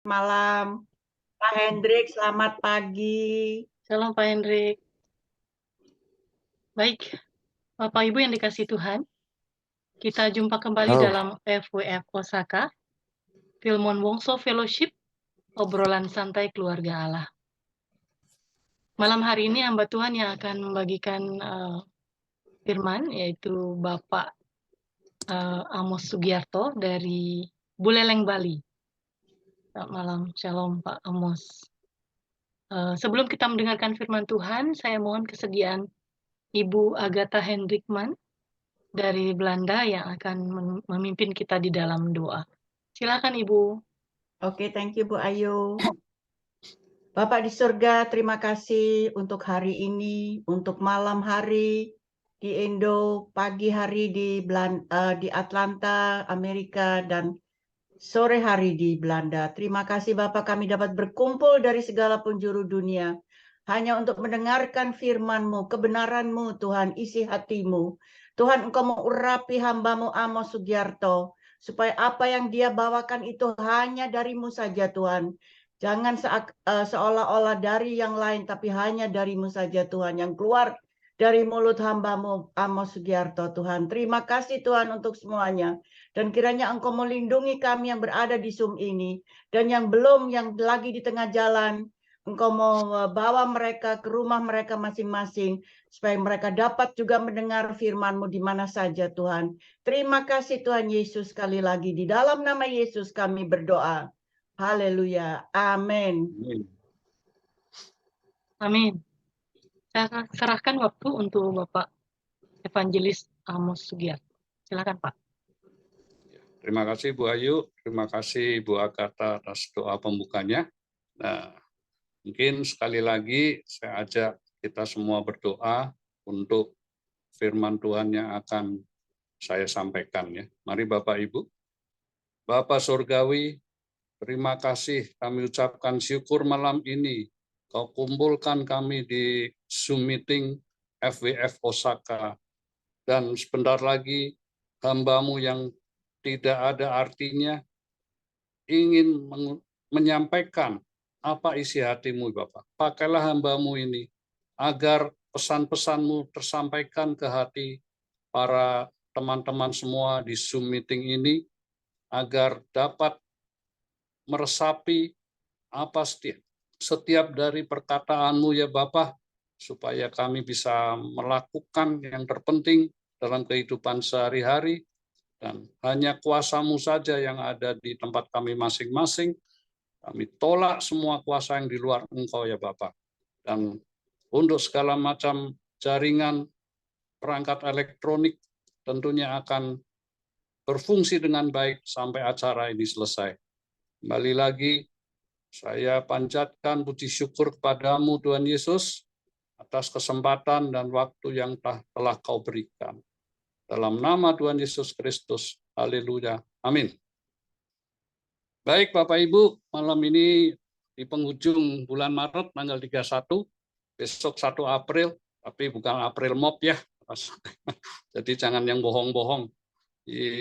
Malam. Pak Hendrik, selamat pagi. Shalom Pak Hendrik. Baik, Bapak Ibu yang dikasihi Tuhan, kita jumpa kembali dalam FWF Osaka, Filmon Wongso Fellowship, obrolan santai keluarga Allah. Malam hari ini hamba Tuhan yang akan membagikan firman, yaitu Bapak Amos Sugiarto dari Buleleng, Bali. Selamat malam, Shalom Pak Amos. Sebelum kita mendengarkan firman Tuhan, saya mohon kesediaan Ibu Agatha Hendrikman dari Belanda yang akan memimpin kita di dalam doa. Silakan Ibu. Oke, thank you Bu Ayu. Bapak di surga, terima kasih untuk hari ini, untuk malam hari di Indo, pagi hari di Atlanta, Amerika, dan sore hari di Belanda. Terima kasih Bapak, kami dapat berkumpul dari segala penjuru dunia hanya untuk mendengarkan firman-Mu, kebenaran-Mu, Tuhan, isi hatimu. Tuhan, Engkau mengurapi hamba-Mu Amos Sugiarto, supaya apa yang dia bawakan itu hanya dari-Mu saja, Tuhan. Jangan seolah-olah dari yang lain, tapi hanya dari-Mu saja, Tuhan, yang keluar dari mulut hamba-Mu Amos Sugiarto, Tuhan. Terima kasih, Tuhan, untuk semuanya. Dan kiranya Engkau melindungi kami yang berada di Zoom ini, dan yang belum, yang lagi di tengah jalan, Engkau mau bawa mereka ke rumah mereka masing-masing, supaya mereka dapat juga mendengar firman-Mu di mana saja, Tuhan. Terima kasih Tuhan Yesus, sekali lagi. Di dalam nama Yesus kami berdoa. Haleluya. Amin. Amin. Saya serahkan waktu untuk Bapak Evangelis Amos Sugiarto. Silakan Pak. Terima kasih Bu Ayu, terima kasih Bu Agatha atas doa pembukanya. Nah, mungkin sekali lagi saya ajak kita semua berdoa untuk firman Tuhan yang akan saya sampaikan ya. Mari Bapak Ibu. Bapak Surgawi, terima kasih kami ucapkan syukur malam ini. Kau kumpulkan kami di Zoom meeting FWF Osaka. Dan sebentar lagi hamba-Mu yang tidak ada artinya ingin menyampaikan apa isi hatimu Bapak. Pakailah hamba-Mu ini agar pesan-pesan-Mu tersampaikan ke hati para teman-teman semua di Zoom meeting ini agar dapat meresapi apa setiap dari perkataan-Mu ya Bapak, supaya kami bisa melakukan yang terpenting dalam kehidupan sehari-hari, dan hanya kuasa-Mu saja yang ada di tempat kami masing-masing. Kami tolak semua kuasa yang di luar Engkau ya Bapak. Dan untuk segala macam jaringan perangkat elektronik tentunya akan berfungsi dengan baik sampai acara ini selesai. Kembali lagi, saya panjatkan puji syukur kepadamu Tuhan Yesus atas kesempatan dan waktu yang telah Kau berikan. Dalam nama Tuhan Yesus Kristus. Haleluya. Amin. Baik Bapak Ibu, malam ini di penghujung bulan Maret tanggal 31, besok 1 April, tapi bukan April Mop ya. Jadi jangan yang bohong-bohong.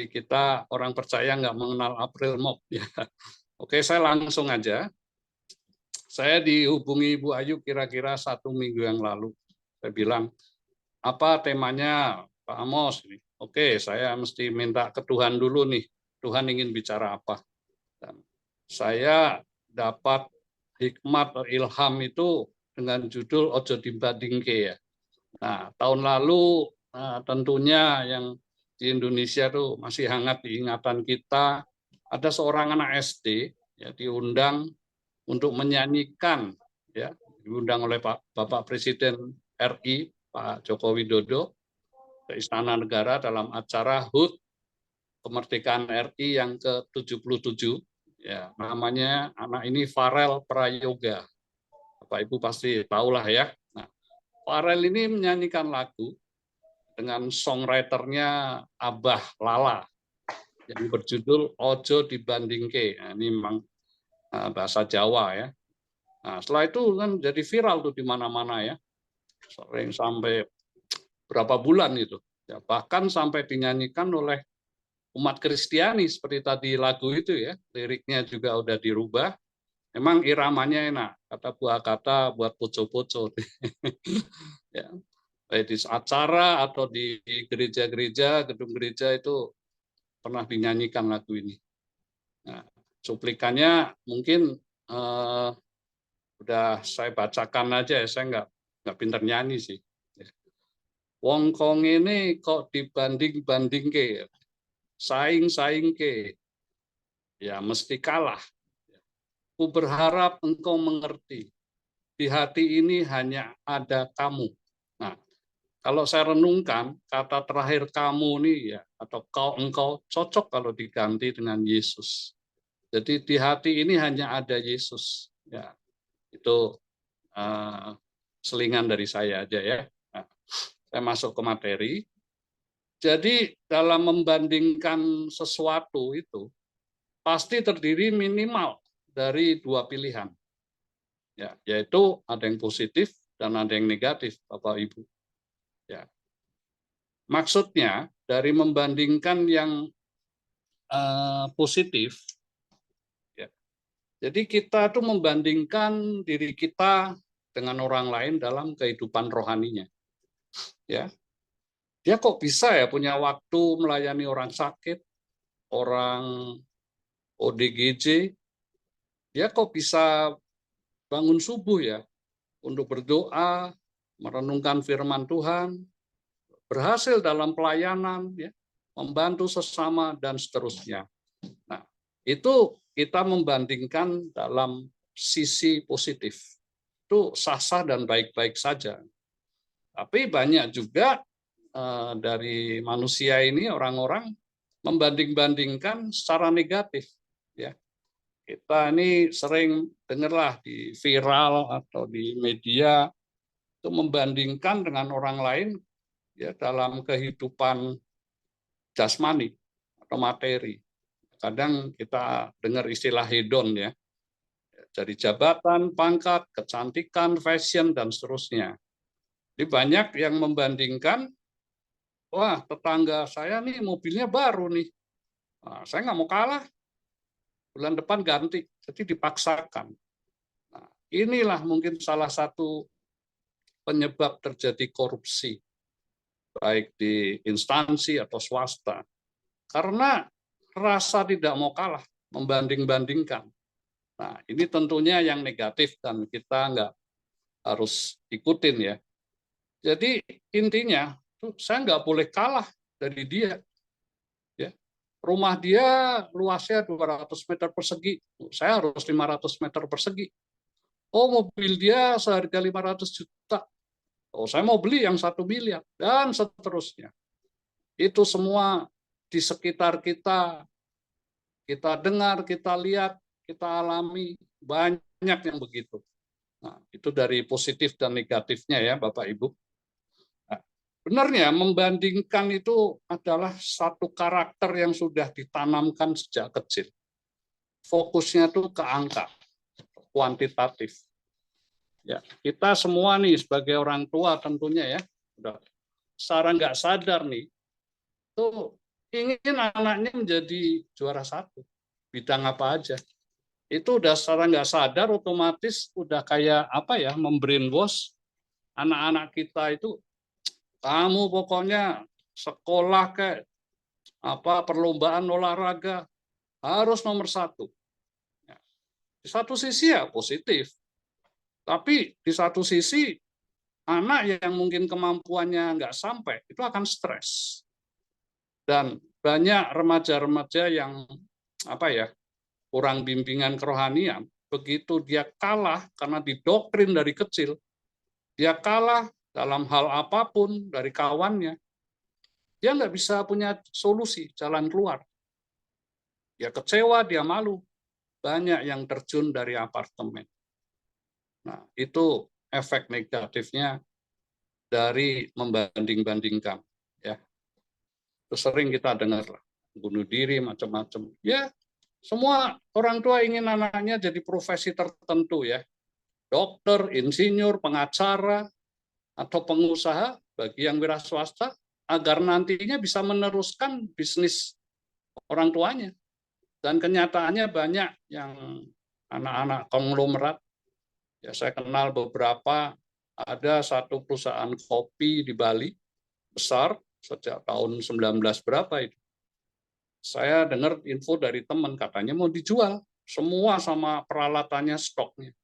Kita orang percaya nggak mengenal April Mop ya. Oke, saya langsung aja. Saya dihubungi Bu Ayu kira-kira 1 minggu yang lalu. Saya bilang, apa temanya Pak Amos? Oke, saya mesti minta ke Tuhan dulu nih. Tuhan ingin bicara apa? Dan saya dapat hikmat atau ilham itu dengan judul Ojo Dibandingke ya. Nah, tahun lalu tentunya yang di Indonesia tuh masih hangat diingatan kita, ada seorang anak SD ya diundang untuk menyanyikan ya, diundang oleh Bapak Presiden RI Pak Joko Widodo ke Istana Negara dalam acara HUT Kemerdekaan RI yang ke-77 ya, namanya anak ini Farel Prayoga. Bapak Ibu pasti tahulah ya. Nah, Farel ini menyanyikan lagu dengan songwriternya Abah Lala yang berjudul Ojo Dibandingke. Nah, ini memang bahasa Jawa ya. Nah, setelah itu kan jadi viral tuh di mana-mana ya. Sering sampai berapa bulan itu. Ya, bahkan sampai dinyanyikan oleh umat Kristiani seperti tadi lagu itu ya. Liriknya juga udah dirubah Memang iramanya enak, kata Bu Agatha buat poco-poco. Ya, baik di acara atau di gereja-gereja, gedung gereja itu pernah dinyanyikan lagu ini. Nah, cuplikannya mungkin udah saya bacakan aja ya, saya nggak pinter nyanyi sih. Wong kong ini kok dibanding-banding ke, saing-saing ke, ya mesti kalah. Ku berharap engkau mengerti, di hati ini hanya ada kamu. Nah, kalau saya renungkan, kata terakhir kamu nih ya, atau kau engkau cocok kalau diganti dengan Yesus. Jadi di hati ini hanya ada Yesus. Ya, itu selingan dari saya aja ya. Nah, saya masuk ke materi. Jadi dalam membandingkan sesuatu itu pasti terdiri minimal dari dua pilihan. Ya, yaitu ada yang positif dan ada yang negatif, Bapak Ibu. Ya. Maksudnya dari membandingkan yang positif, ya. Jadi kita tuh membandingkan diri kita dengan orang lain dalam kehidupan rohaninya. Ya, dia kok bisa ya punya waktu melayani orang sakit, orang ODGJ, dia kok bisa bangun subuh ya untuk berdoa, merenungkan firman Tuhan, berhasil dalam pelayanan, ya, membantu sesama, dan seterusnya. Nah, itu kita membandingkan dalam sisi positif. Itu sah-sah dan baik-baik saja. Tapi banyak juga dari manusia ini, orang-orang membanding-bandingkan secara negatif. Ya, kita ini sering dengarlah di viral atau di media itu membandingkan dengan orang lain ya dalam kehidupan jasmani atau materi. Kadang kita dengar istilah hedon ya, dari jabatan, pangkat, kecantikan, fashion, dan seterusnya. Jadi banyak yang membandingkan, wah tetangga saya nih mobilnya baru nih, nah, saya nggak mau kalah, bulan depan ganti, jadi dipaksakan. Nah, inilah mungkin salah satu penyebab terjadi korupsi, baik di instansi atau swasta. Karena rasa tidak mau kalah, membanding-bandingkan. Nah, ini tentunya yang negatif dan kita nggak harus ikutin ya. Jadi intinya, saya nggak boleh kalah dari dia. Ya. Rumah dia luasnya 200 meter persegi, saya harus 500 meter persegi. Oh, mobil dia seharga 500 juta. Oh, saya mau beli yang 1 miliar, dan seterusnya. Itu semua di sekitar kita dengar, kita lihat, kita alami, banyak yang begitu. Nah, itu dari positif dan negatifnya ya, Bapak Ibu. Nah, benarnya membandingkan itu adalah satu karakter yang sudah ditanamkan sejak kecil. Fokusnya tuh ke angka, kuantitatif. Ya, kita semua nih sebagai orang tua tentunya ya, udah secara nggak sadar nih, tuh ingin anaknya menjadi juara satu, bidang apa aja. Itu udah secara nggak sadar otomatis udah kayak apa ya, membrainwash anak-anak kita itu, kamu pokoknya sekolah kayak apa perlombaan olahraga harus nomor 1. Di satu sisi ya positif, tapi di satu sisi anak yang mungkin kemampuannya nggak sampai itu akan stres. Dan banyak remaja-remaja yang apa ya, kurang bimbingan kerohanian, begitu dia kalah karena didoktrin dari kecil, dia kalah dalam hal apapun dari kawannya, dia nggak bisa punya solusi, jalan keluar. Dia kecewa, dia malu. Banyak yang terjun dari apartemen. Nah, itu efek negatifnya dari membanding-bandingkan. Ya, itu sering kita dengar lah, bunuh diri, macam-macam. Ya, semua orang tua ingin anaknya jadi profesi tertentu ya, dokter, insinyur, pengacara, atau pengusaha bagi yang wira swasta, agar nantinya bisa meneruskan bisnis orang tuanya. Dan kenyataannya banyak yang anak-anak konglomerat. Ya, saya kenal beberapa, ada satu perusahaan kopi di Bali, besar, sejak tahun 19 berapa itu. Saya dengar info dari teman, katanya mau dijual, semua sama peralatannya, stoknya.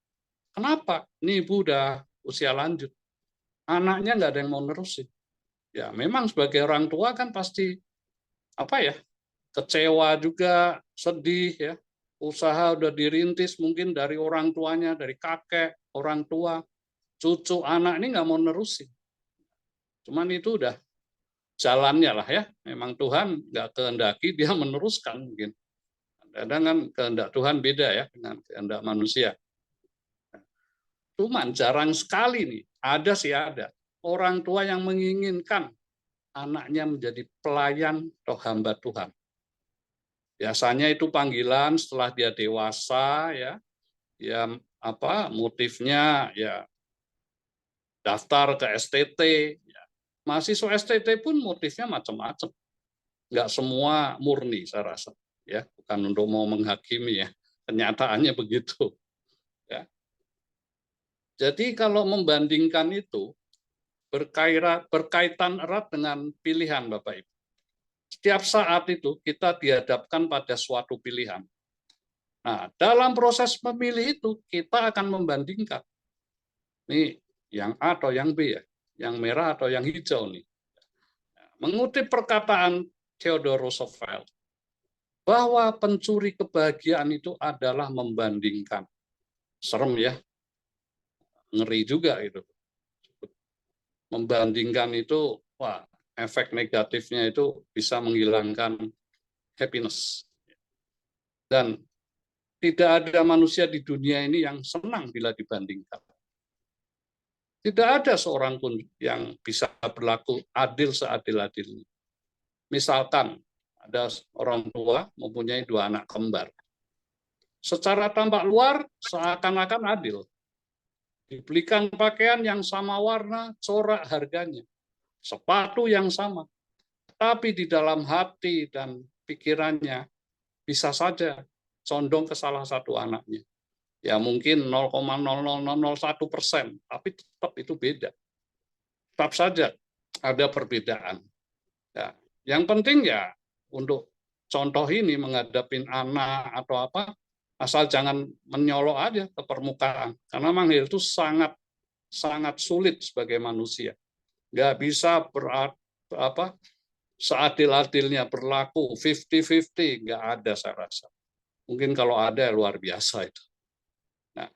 Kenapa? Ini ibu udah usia lanjut. Anaknya nggak ada yang mau nerusin. Ya, memang sebagai orang tua kan pasti kecewa juga, sedih ya. Usaha udah dirintis mungkin dari orang tuanya, dari kakek, orang tua, cucu, anak ini nggak mau nerusin. Cuman itu udah jalannya lah ya. Memang Tuhan nggak kehendaki dia meneruskan mungkin. Kadang kan kehendak Tuhan beda ya dengan kehendak manusia. Cuman jarang sekali nih, ada orang tua yang menginginkan anaknya menjadi pelayan atau hamba Tuhan. Biasanya itu panggilan setelah dia dewasa ya motifnya ya daftar ke STT. Ya. Mahasiswa STT pun motifnya macam-macam. Nggak semua murni saya rasa. Ya, bukan untuk mau menghakimi ya. Kenyataannya begitu. Ya. Jadi kalau membandingkan itu berkaitan erat dengan pilihan Bapak Ibu. Setiap saat itu kita dihadapkan pada suatu pilihan. Nah, dalam proses memilih itu kita akan membandingkan. Ini yang A atau yang B ya, yang merah atau yang hijau nih. Mengutip perkataan Theodore Roosevelt, bahwa pencuri kebahagiaan itu adalah membandingkan. Serem ya, ngeri juga itu. Membandingkan itu, wah, efek negatifnya itu bisa menghilangkan happiness. Dan tidak ada manusia di dunia ini yang senang bila dibandingkan. Tidak ada seorang pun yang bisa berlaku adil seadil-adilnya. Misalkan ada orang tua mempunyai 2 anak kembar. Secara tampak luar seakan-akan adil. Dibelikan pakaian yang sama warna, corak harganya. Sepatu yang sama. Tapi di dalam hati dan pikirannya bisa saja condong ke salah satu anaknya. Ya mungkin 0,00001%, tapi tetap itu beda. Tetap saja ada perbedaan. Ya, yang penting ya untuk contoh ini menghadapi anak atau apa, asal jangan menyolok aja ke permukaan. Karena memang itu sangat sulit sebagai manusia. Nggak bisa seadil-adilnya berlaku 50-50, nggak ada saya rasa. Mungkin kalau ada luar biasa itu. Nah,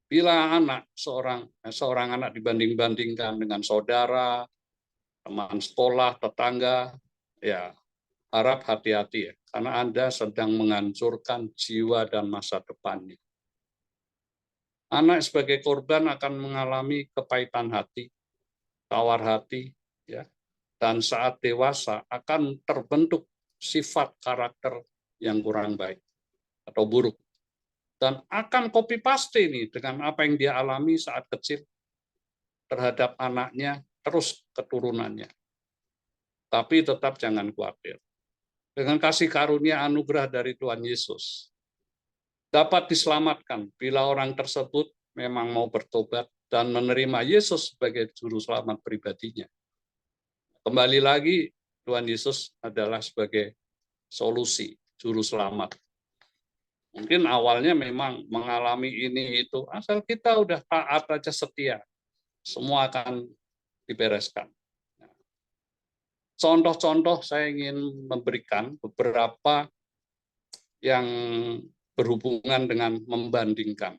bila seorang anak dibanding-bandingkan dengan saudara, teman sekolah, tetangga, ya harap hati-hati ya, karena Anda sedang menghancurkan jiwa dan masa depannya. Anak sebagai korban akan mengalami kepahitan hati, tawar hati, ya, dan saat dewasa akan terbentuk sifat karakter yang kurang baik atau buruk. Dan akan copy paste ini dengan apa yang dia alami saat kecil terhadap anaknya, terus keturunannya. Tapi tetap jangan khawatir. Dengan kasih karunia anugerah dari Tuhan Yesus, dapat diselamatkan bila orang tersebut memang mau bertobat dan menerima Yesus sebagai juru selamat pribadinya. Kembali lagi, Tuhan Yesus adalah sebagai solusi, juru selamat. Mungkin awalnya memang mengalami ini itu, asal kita udah taat aja setia, semua akan dibereskan. Contoh-contoh saya ingin memberikan beberapa yang berhubungan dengan membandingkan.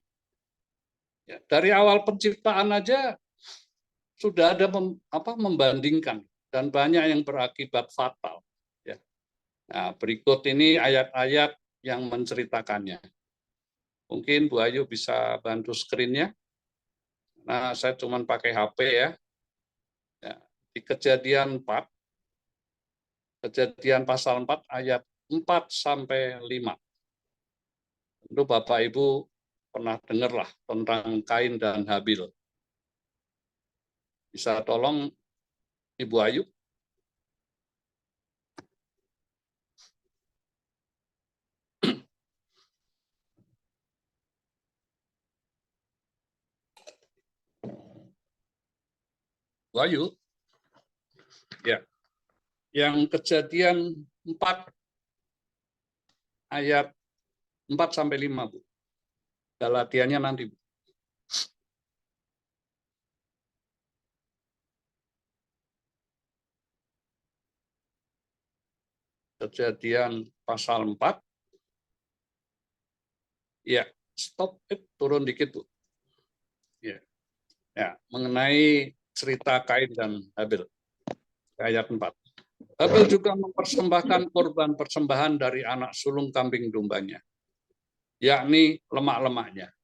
Ya, dari awal penciptaan aja sudah ada membandingkan dan banyak yang berakibat fatal. Ya. Nah, berikut ini ayat-ayat yang menceritakannya. Mungkin Bu Ayu bisa bantu screen-nya. Nah, saya cuma pakai HP ya. Ya. Di Kejadian 4, Kejadian pasal 4 ayat 4-5. Tentu Bapak Ibu pernah dengarlah tentang Kain dan Habil. Bisa tolong Ibu Ayu? Wahyu, ya, yang Kejadian 4 ayat 4 sampai 5, Bu. Galatianya nanti, Bu. Kejadian pasal 4. Ya, stop, turun dikit, Bu. Ya. Ya, mengenai cerita Kain dan Habel. Ayat 4. Habel juga mempersembahkan korban persembahan dari anak sulung kambing dombanya, yakni lemak-lemaknya.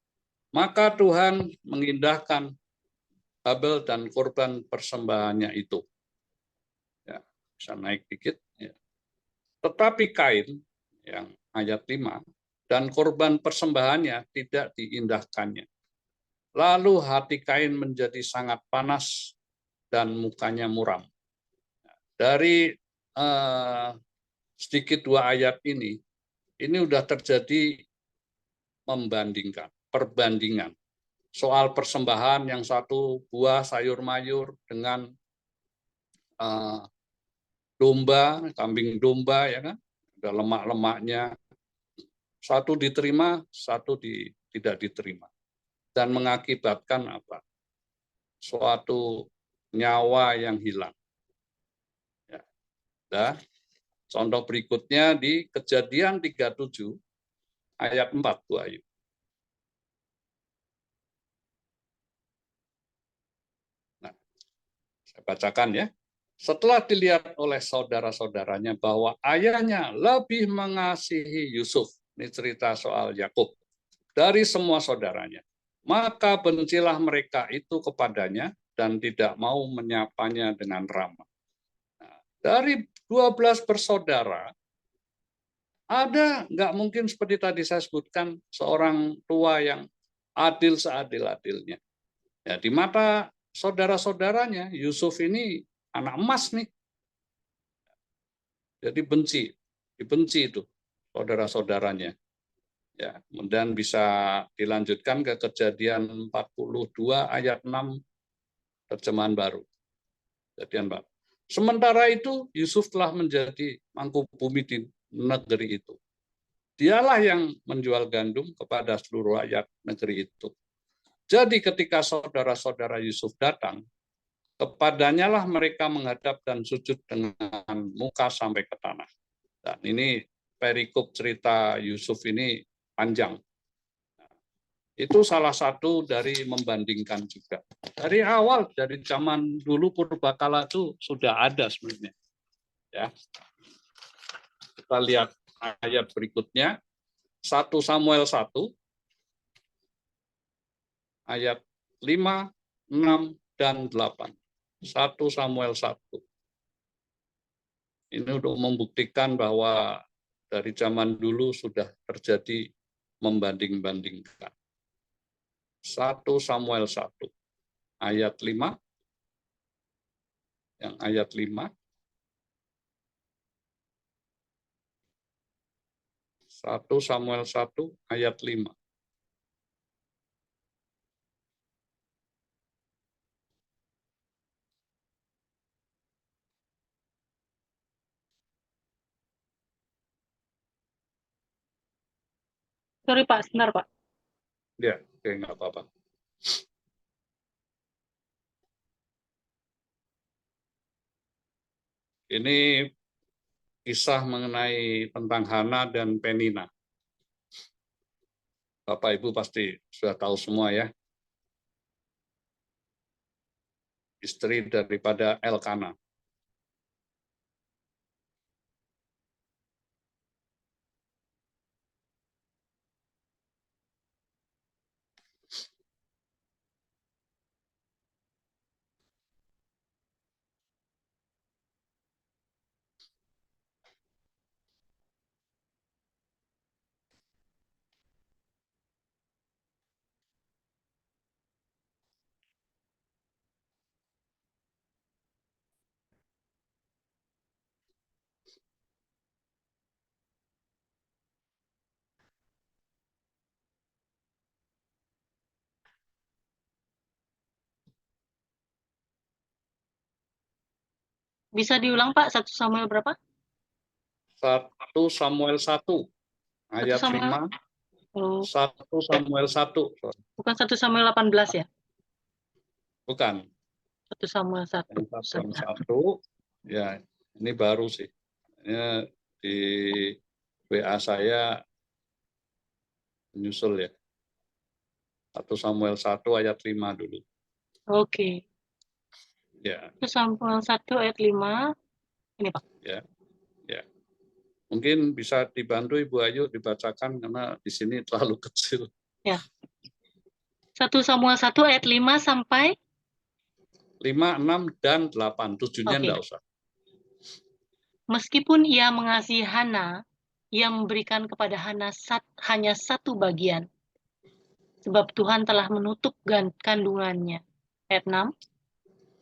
Maka Tuhan mengindahkan Habel dan korban persembahannya itu. Ya, bisa naik dikit. Ya. Tetapi Kain, yang ayat 5, dan korban persembahannya tidak diindahkannya. Lalu hati Kain menjadi sangat panas dan mukanya muram. Dari sedikit 2 ayat ini udah terjadi membandingkan, perbandingan. Soal persembahan, yang satu buah sayur mayur dengan domba, kambing domba, ya kan, ada lemak-lemaknya. Satu diterima, satu tidak diterima, dan mengakibatkan apa? Suatu nyawa yang hilang. Ya. Nah, contoh berikutnya di Kejadian 37 ayat 4, Bu Ayu. Nah, saya bacakan ya. Setelah dilihat oleh saudara-saudaranya bahwa ayahnya lebih mengasihi Yusuf, ini cerita soal Yakub, dari semua saudaranya, maka bencilah mereka itu kepadanya dan tidak mau menyapanya dengan ramah. Nah, dari 12 bersaudara, ada nggak mungkin seperti tadi saya sebutkan, seorang tua yang adil seadil-adilnya. Ya, di mata saudara-saudaranya, Yusuf ini anak emas nih. Jadi dibenci itu saudara-saudaranya. Ya, kemudian bisa dilanjutkan ke Kejadian 42 ayat 6 terjemahan baru. Kejadian baru. Sementara itu Yusuf telah menjadi mangku bumi di negeri itu. Dialah yang menjual gandum kepada seluruh rakyat negeri itu. Jadi ketika saudara-saudara Yusuf datang, kepadanya lah mereka menghadap dan sujud dengan muka sampai ke tanah. Dan ini perikop cerita Yusuf ini panjang. Itu salah satu dari membandingkan juga. Dari awal, dari zaman dulu purbakala itu sudah ada sebenarnya. Ya. Kita lihat ayat berikutnya, 1 Samuel 1, ayat 5, 6, dan 8. 1 Samuel 1. Ini untuk membuktikan bahwa dari zaman dulu sudah terjadi membanding-bandingkan. 1 Samuel 1, ayat 5, yang ayat 5, 1 Samuel 1, ayat 5. Sorry Pak, sebentar Pak. Ya, oke, nggak apa-apa. Ini kisah mengenai tentang Hana dan Penina. Bapak Ibu pasti sudah tahu semua ya. Istri daripada Elkana. Bisa diulang Pak, 1 Samuel berapa? 1 Samuel 1 ayat 5, Samuel, oh, 1 Samuel 1, bukan 1 Samuel 18 ya? bukan. 1 Samuel 1. Yang 1, ya ini baru sih. Ini di WA saya menyusul ya. 1 Samuel 1 ayat 5 dulu. Oke. Ya, 1 Samuel 1 ayat 5. Ini Pak. ya, ya. Mungkin bisa dibantu Ibu Ayu dibacakan karena di sini terlalu kecil. Ya. 1 Samuel 1 ayat 5 sampai 5, 6, dan 8. 7-nya Oke. enggak usah. Meskipun ia mengasihi Hana, ia memberikan kepada Hana hanya 1 bagian. Sebab Tuhan telah menutup kandungannya. Ayat 6.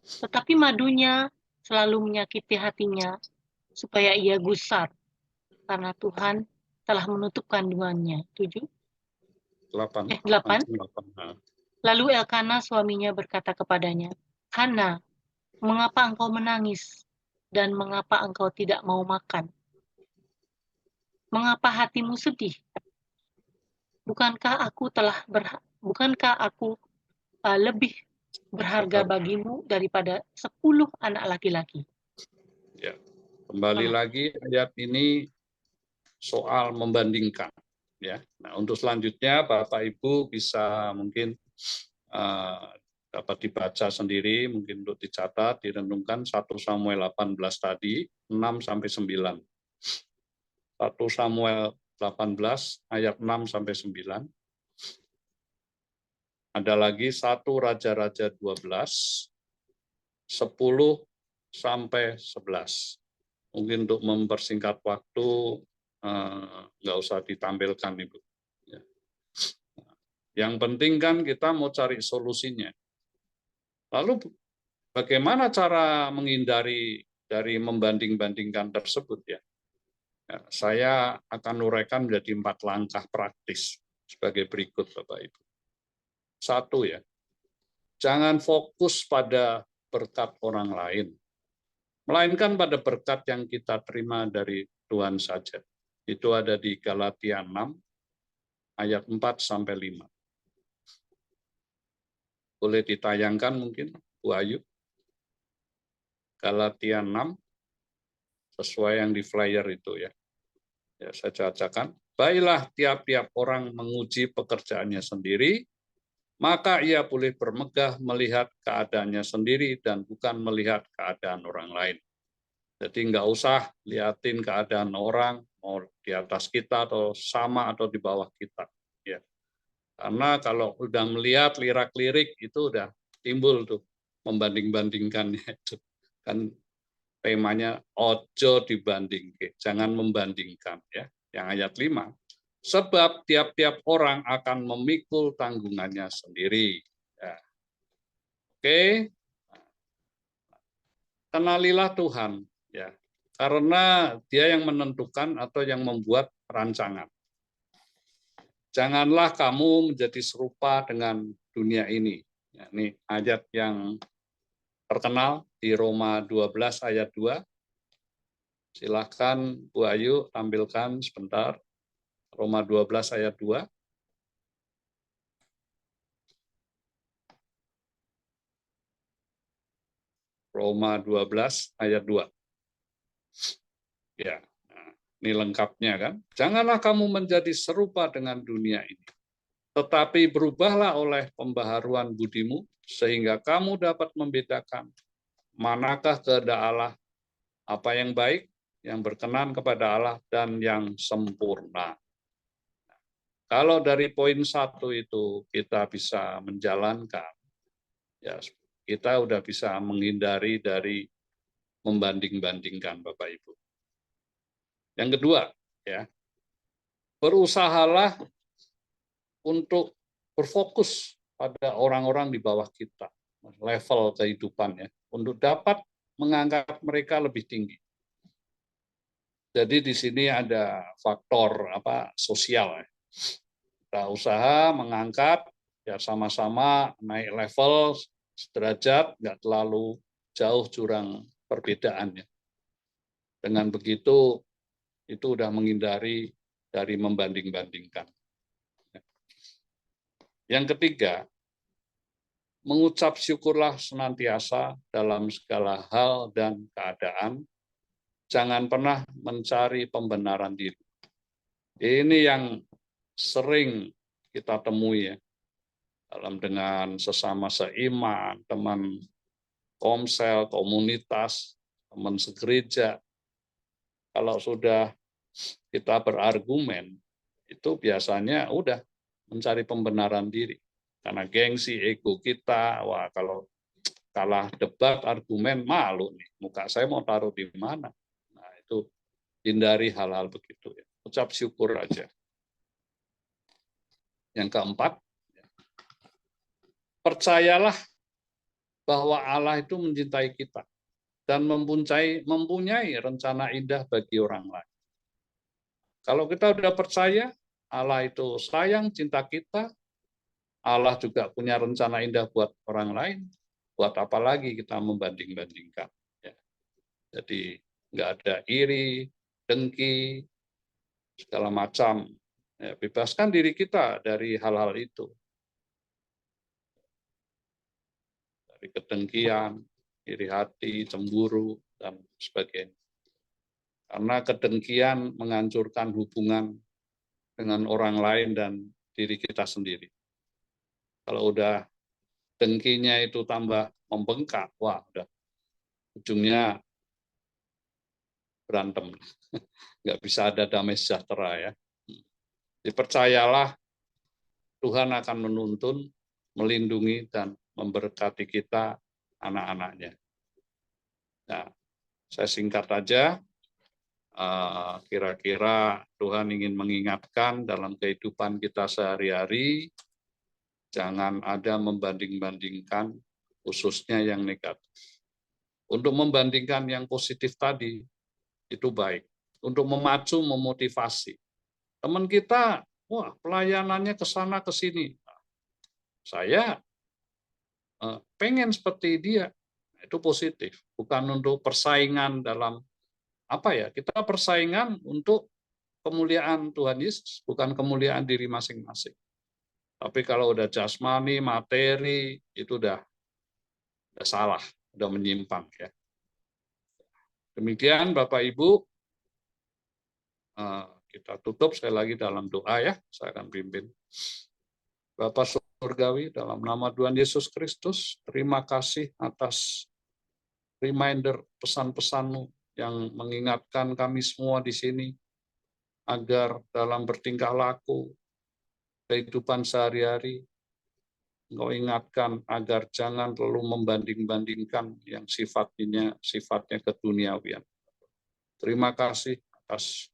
Tetapi madunya selalu menyakiti hatinya, supaya ia gusar, karena Tuhan telah menutup kandungannya. 7. 8. 8. Nah, Lalu Elkana suaminya berkata kepadanya, Hana, mengapa engkau menangis, dan mengapa engkau tidak mau makan? Mengapa hatimu sedih? Bukankah aku lebih berharga bagimu daripada 10 anak laki-laki? ya. Kembali lagi ayat ini soal membandingkan. Ya. Nah, untuk selanjutnya Bapak Ibu bisa mungkin dapat dibaca sendiri, mungkin untuk dicatat, direnungkan 1 Samuel 18 tadi, 6 sampai 9. 1 Samuel 18 ayat 6 sampai 9. Ada lagi 1 Raja-Raja 12, 10 sampai 11. Mungkin untuk mempersingkat waktu, nggak usah ditampilkan, Ibu. Yang penting kan kita mau cari solusinya. Lalu bagaimana cara menghindari dari membanding-bandingkan tersebut ya? Saya akan uraikan menjadi 4 langkah praktis sebagai berikut, Bapak Ibu. 1 ya, jangan fokus pada berkat orang lain, melainkan pada berkat yang kita terima dari Tuhan saja. Itu ada di Galatia 6 ayat 4 sampai 5. Boleh ditayangkan mungkin, Bu Ayu. Galatia 6, sesuai yang di flyer itu ya. Ya, saya bacakan. Baiklah tiap-tiap orang menguji pekerjaannya sendiri, maka ia boleh bermegah melihat keadaannya sendiri dan bukan melihat keadaan orang lain. Jadi nggak usah liatin keadaan orang, mau di atas kita atau sama atau di bawah kita. Ya. Karena kalau udah melihat lirak-lirik itu udah timbul tuh membanding-bandingkannya itu. Kan temanya ojo dibanding, jangan membandingkan ya. Yang ayat 5. Sebab tiap-tiap orang akan memikul tanggungannya sendiri. Ya. Oke. Kenalilah Tuhan ya. Karena Dia yang menentukan atau yang membuat rancangan. Janganlah kamu menjadi serupa dengan dunia ini. Ya, ini ayat yang terkenal di Roma 12 ayat 2. Silahkan Bu Ayu tampilkan sebentar. Roma 12 ayat 2. Roma 12 ayat 2. Ya, nah, ini lengkapnya kan. Janganlah kamu menjadi serupa dengan dunia ini. Tetapi berubahlah oleh pembaharuan budimu, sehingga kamu dapat membedakan manakah kehendak Allah, apa yang baik, yang berkenan kepada Allah, dan yang sempurna. Kalau dari poin 1 itu kita bisa menjalankan, ya kita udah bisa menghindari dari membanding-bandingkan, Bapak Ibu. Yang kedua, ya berusahalah untuk berfokus pada orang-orang di bawah kita, level kehidupannya, untuk dapat mengangkat mereka lebih tinggi. Jadi di sini ada faktor sosial. Kita usaha mengangkat, ya sama-sama naik level, sederajat, nggak terlalu jauh jurang perbedaannya. Dengan begitu, itu sudah menghindari dari membanding-bandingkan. Yang ketiga, mengucap syukurlah senantiasa dalam segala hal dan keadaan. Jangan pernah mencari pembenaran diri. Ini yang sering kita temui ya, dalam dengan sesama seiman, teman komsel, komunitas, teman segereja. Kalau sudah kita berargumen, itu biasanya udah mencari pembenaran diri. Karena gengsi, ego kita, wah kalau kalah debat, argumen, malu nih. Muka saya mau taruh di mana? Nah itu hindari hal-hal begitu. Ya. Ucap syukur aja. Yang keempat, percayalah bahwa Allah itu mencintai kita dan mempunyai rencana indah bagi orang lain. Kalau kita sudah percaya, Allah itu sayang, cinta kita, Allah juga punya rencana indah buat orang lain, buat apa lagi kita membanding-bandingkan. Ya. Jadi nggak ada iri, dengki, segala macam. Ya, bebaskan diri kita dari hal-hal itu. Dari kedengkian, iri hati, cemburu, dan sebagainya. Karena kedengkian menghancurkan hubungan dengan orang lain dan diri kita sendiri. Kalau udah dengkinya itu tambah membengkak, wah udah ujungnya berantem. Nggak bisa ada damai sejahtera ya. Dipercayalah Tuhan akan menuntun, melindungi, dan memberkati kita, anak-anaknya. Nah, saya singkat aja, kira-kira Tuhan ingin mengingatkan dalam kehidupan kita sehari-hari, jangan ada membanding-bandingkan, khususnya yang negatif. Untuk membandingkan yang positif tadi, itu baik. Untuk memacu, memotivasi. Teman kita, wah pelayanannya ke sana ke sini. Saya pengen seperti dia. Itu positif. Bukan untuk persaingan dalam apa ya? Kita persaingan untuk kemuliaan Tuhan Yesus, bukan kemuliaan diri masing-masing. Tapi kalau udah jasmani, materi, itu udah salah, udah menyimpang ya. Demikian Bapak Ibu, kita tutup sekali lagi dalam doa ya, saya akan pimpin. Bapa Surgawi, dalam nama Tuhan Yesus Kristus, terima kasih atas reminder pesan-pesan-Mu yang mengingatkan kami semua di sini, agar dalam bertingkah laku, kehidupan sehari-hari, Engkau ingatkan agar jangan terlalu membanding-bandingkan yang sifatnya keduniawian. Terima kasih atas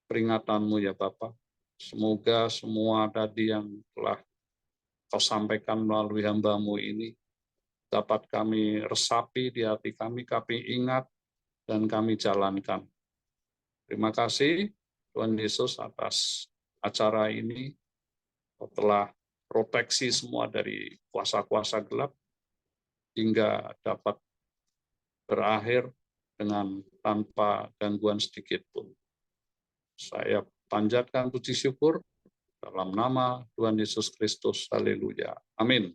peringatan-Mu ya Bapak. Semoga semua tadi yang telah Kau sampaikan melalui hamba-Mu ini dapat kami resapi di hati kami ingat dan kami jalankan. Terima kasih Tuhan Yesus atas acara ini. Kau telah proteksi semua dari kuasa-kuasa gelap hingga dapat berakhir dengan tanpa gangguan sedikit pun. Saya panjatkan puji syukur dalam nama Tuhan Yesus Kristus. Haleluya. Amin.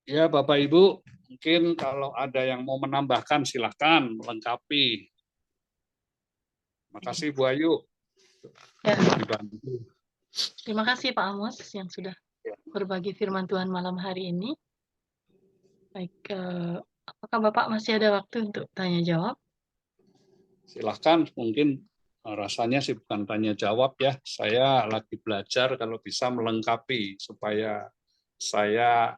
Ya Bapak Ibu, mungkin kalau ada yang mau menambahkan silahkan melengkapi. Terima kasih Bu Ayu. Ya. Terima kasih Pak Amos yang sudah berbagi firman Tuhan malam hari ini. Baik, apakah Bapak masih ada waktu untuk tanya jawab? Silahkan, mungkin rasanya sih bukan tanya jawab ya. Saya lagi belajar kalau bisa melengkapi supaya saya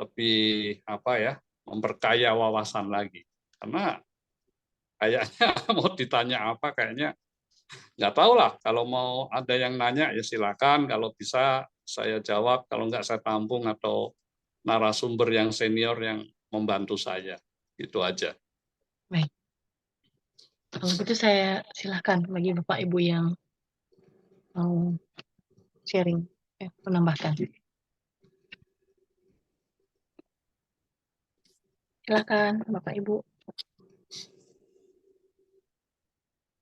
lebih memperkaya wawasan lagi. Karena kayaknya mau ditanya apa kayaknya nggak tahu lah. Kalau mau ada yang nanya ya silakan. Kalau bisa saya jawab. Kalau nggak saya tampung atau narasumber yang senior yang membantu saya. Itu aja. Baik. Kalau gitu saya silakan bagi Bapak Ibu yang mau sharing, menambahkan. Silakan Bapak Ibu.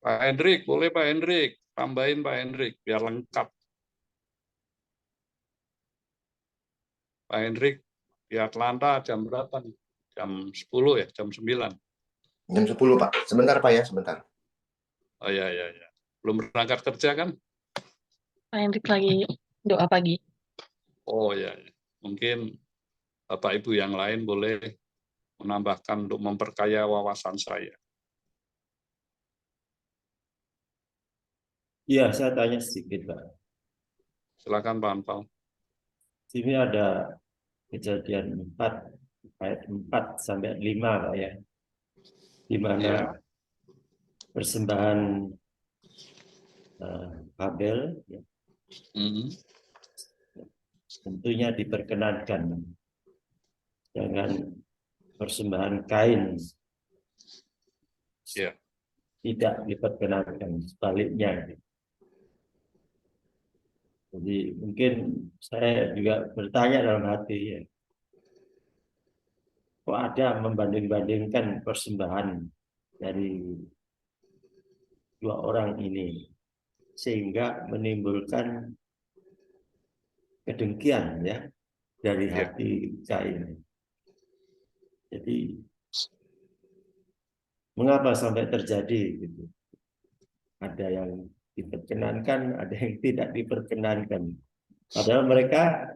Pak Hendrik, boleh Pak Hendrik. Tambahin Pak Hendrik, biar lengkap. Pak Hendrik, di Atlanta jam berapa nih? Jam 10 ya? Jam 9? Jam 10, Pak. Sebentar, Pak ya, sebentar. Oh ya, ya, ya. Belum berangkat kerja kan? Pak Hendrik lagi doa pagi. Oh ya, ya. Mungkin Bapak Ibu yang lain boleh menambahkan untuk memperkaya wawasan saya. Iya, saya tanya sedikit, Pak. Silakan Pak Anpal. Sini ada kejadian 4, ayat 4 sampai 5, Pak ya. Di mana Ya. persembahan Habel ya, Mhm. tentunya diperkenankan. Jangan persembahan Kain Ya. tidak diperkenankan, sebaliknya. Jadi mungkin saya juga bertanya dalam hati ya, kok ada membanding-bandingkan persembahan dari dua orang ini sehingga menimbulkan kedengkian ya dari Ya. hati Kain. Jadi mengapa sampai terjadi gitu? Ada yang diperkenankan, ada yang tidak diperkenankan. Padahal mereka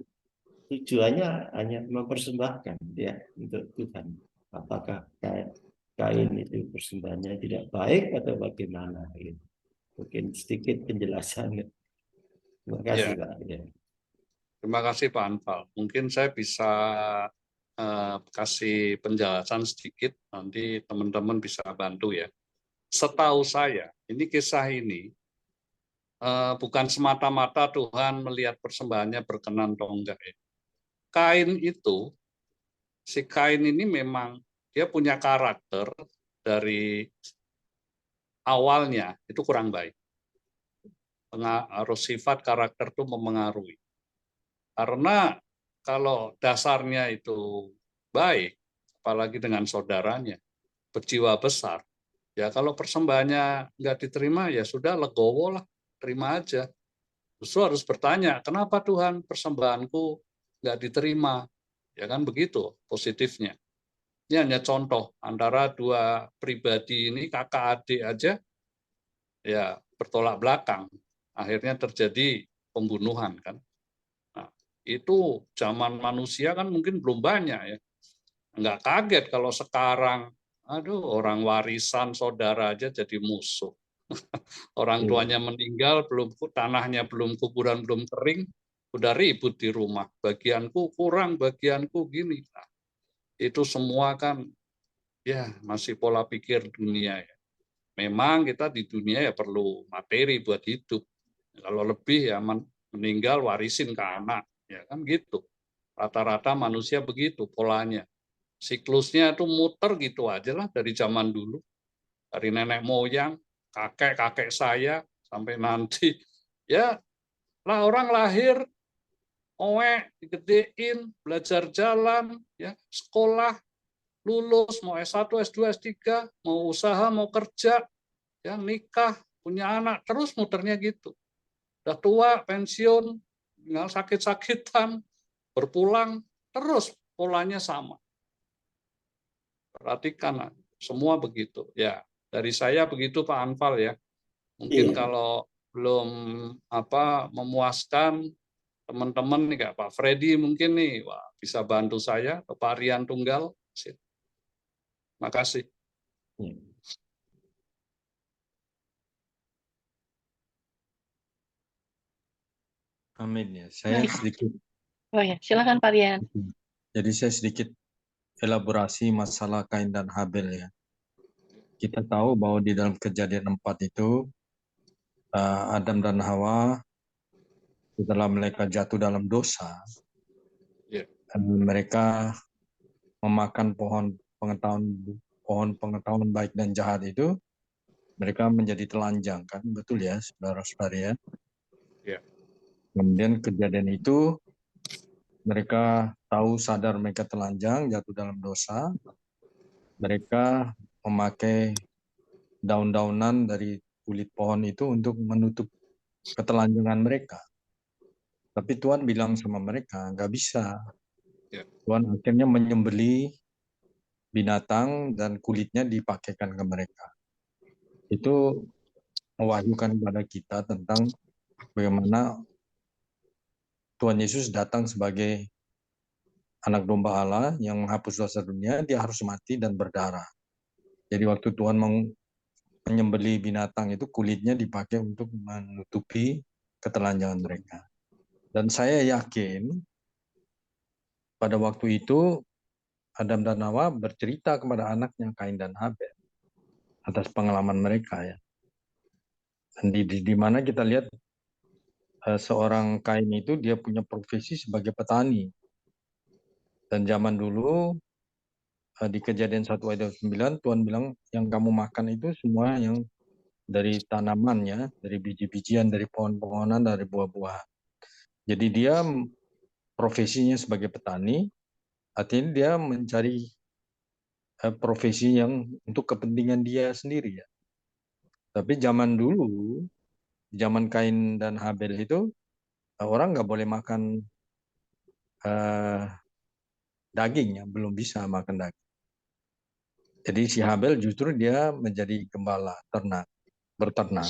tujuannya hanya mempersembahkan ya untuk Tuhan. Apakah Kain itu persembahannya tidak baik atau bagaimana? Gitu. Mungkin sedikit penjelasan. Terima kasih Pak. Ya. Terima kasih Pak Anpal. Mungkin saya bisa kasih penjelasan sedikit, nanti teman-teman bisa bantu ya. Setahu saya, ini kisah ini bukan semata-mata Tuhan melihat persembahannya berkenan atau enggak ya. Kain itu, si Kain ini memang dia punya karakter dari awalnya itu kurang baik. Pengaruh sifat karakter itu memengaruhi. Karena kalau dasarnya itu baik, apalagi dengan saudaranya, berjiwa besar, ya kalau persembahannya nggak diterima, ya sudah legowo lah, terima aja. Justru harus bertanya, kenapa Tuhan persembahanku nggak diterima? Ya kan begitu positifnya. Ini hanya contoh antara dua pribadi ini, kakak adik aja, ya bertolak belakang. Akhirnya terjadi pembunuhan kan. Nah, itu zaman manusia kan mungkin belum banyak ya. Nggak kaget kalau sekarang, aduh orang warisan saudara aja jadi musuh. Orang tuanya meninggal, belum tanahnya belum kuburan belum kering, udah ribut di rumah. Bagianku kurang, bagianku gini. Nah, itu semua kan ya masih pola pikir dunia ya. Memang kita di dunia ya perlu materi buat hidup. Kalau lebih ya meninggal warisin ke anak, ya kan gitu. Rata-rata manusia begitu polanya. Siklusnya itu muter gitu aja lah dari zaman dulu. Dari nenek moyang, kakek-kakek saya, sampai nanti. Ya lah orang lahir, digedein, belajar jalan, ya sekolah, lulus, mau S1, S2, S3, mau usaha, mau kerja, ya nikah, punya anak, terus muternya gitu. Udah tua, pensiun, tinggal sakit-sakitan, berpulang, terus polanya sama. Perhatikan, semua begitu. Ya, dari saya begitu Pak Anfal ya. Mungkin kalau belum memuaskan teman-teman nih Kak, Pak Freddy mungkin nih bisa bantu saya, Pak Rian Tunggal. Terima kasih. Amin ya. Saya sedikit. Oh ya, silakan Pak Rian. Jadi saya sedikit elaborasi masalah Kain dan Habel ya. Kita tahu bahwa di dalam Kejadian 4 itu Adam dan Hawa setelah mereka jatuh dalam dosa, mereka memakan pohon pengetahuan baik dan jahat itu, mereka menjadi telanjang kan, betul ya saudara-saudara ya. Kemudian kejadian itu mereka tahu sadar mereka telanjang, jatuh dalam dosa, mereka memakai daun-daunan dari kulit pohon itu untuk menutup ketelanjangan mereka. Tapi Tuhan bilang sama mereka, nggak bisa. Ya. Tuhan akhirnya menyembelih binatang dan kulitnya dipakaikan ke mereka. Itu mewahyukan kepada kita tentang bagaimana Tuhan Yesus datang sebagai anak domba Allah yang menghapus dosa dunia, dia harus mati dan berdarah. Jadi waktu Tuhan menyembelih binatang itu, kulitnya dipakai untuk menutupi ketelanjangan mereka. Dan saya yakin pada waktu itu Adam dan Hawa bercerita kepada anaknya Kain dan Habel atas pengalaman mereka ya. Dan di mana kita lihat seorang Kain itu dia punya profesi sebagai petani. Dan zaman dulu di Kejadian 1 ayat 9 Tuhan bilang yang kamu makan itu semua yang dari tanamannya, dari biji-bijian, dari pohon-pohonan, dari buah-buahan. Jadi dia profesinya sebagai petani, artinya dia mencari profesi yang untuk kepentingan dia sendiri ya. Tapi zaman dulu, zaman Kain dan Habel itu orang nggak boleh makan daging ya, belum bisa makan daging. Jadi si Habel justru dia menjadi gembala ternak, berternak.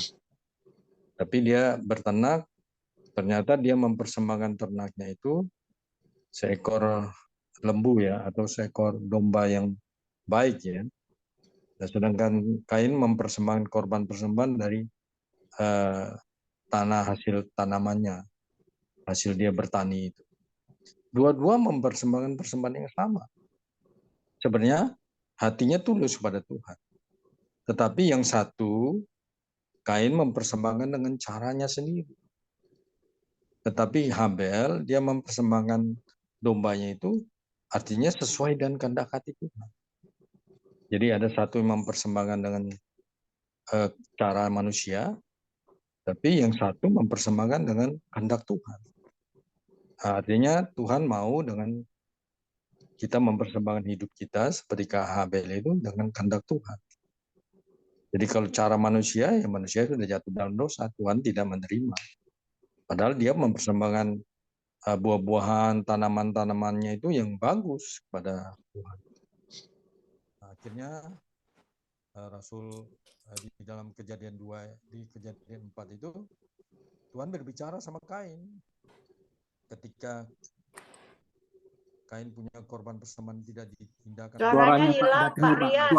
Tapi dia berternak, ternyata dia mempersembahkan ternaknya itu seekor lembu ya, atau seekor domba yang baik ya. Dan sedangkan Kain mempersembahkan korban persembahan dari tanah hasil tanamannya, hasil dia bertani itu. Dua-dua mempersembahkan persembahan yang sama. Sebenarnya hatinya tulus kepada Tuhan. Tetapi yang satu, Kain mempersembahkan dengan caranya sendiri. Tetapi Habel, dia mempersembahkan dombanya itu artinya sesuai dengan kehendak hati Tuhan. Jadi ada satu yang mempersembahkan dengan cara manusia, tapi yang satu mempersembahkan dengan kehendak Tuhan. Artinya Tuhan mau dengan kita mempersembahkan hidup kita seperti Habel itu dengan kehendak Tuhan. Jadi kalau cara manusia, ya manusia sudah jatuh dalam dosa, Tuhan tidak menerima. Padahal dia mempersembahkan buah-buahan, tanaman-tanamannya itu yang bagus kepada Tuhan. Akhirnya Rasul di dalam Kejadian 2, di Kejadian 4 itu, Tuhan berbicara sama Kain. Ketika Kain punya korban persembahan tidak diindahkan. Suaranya hilang, Pak Rian.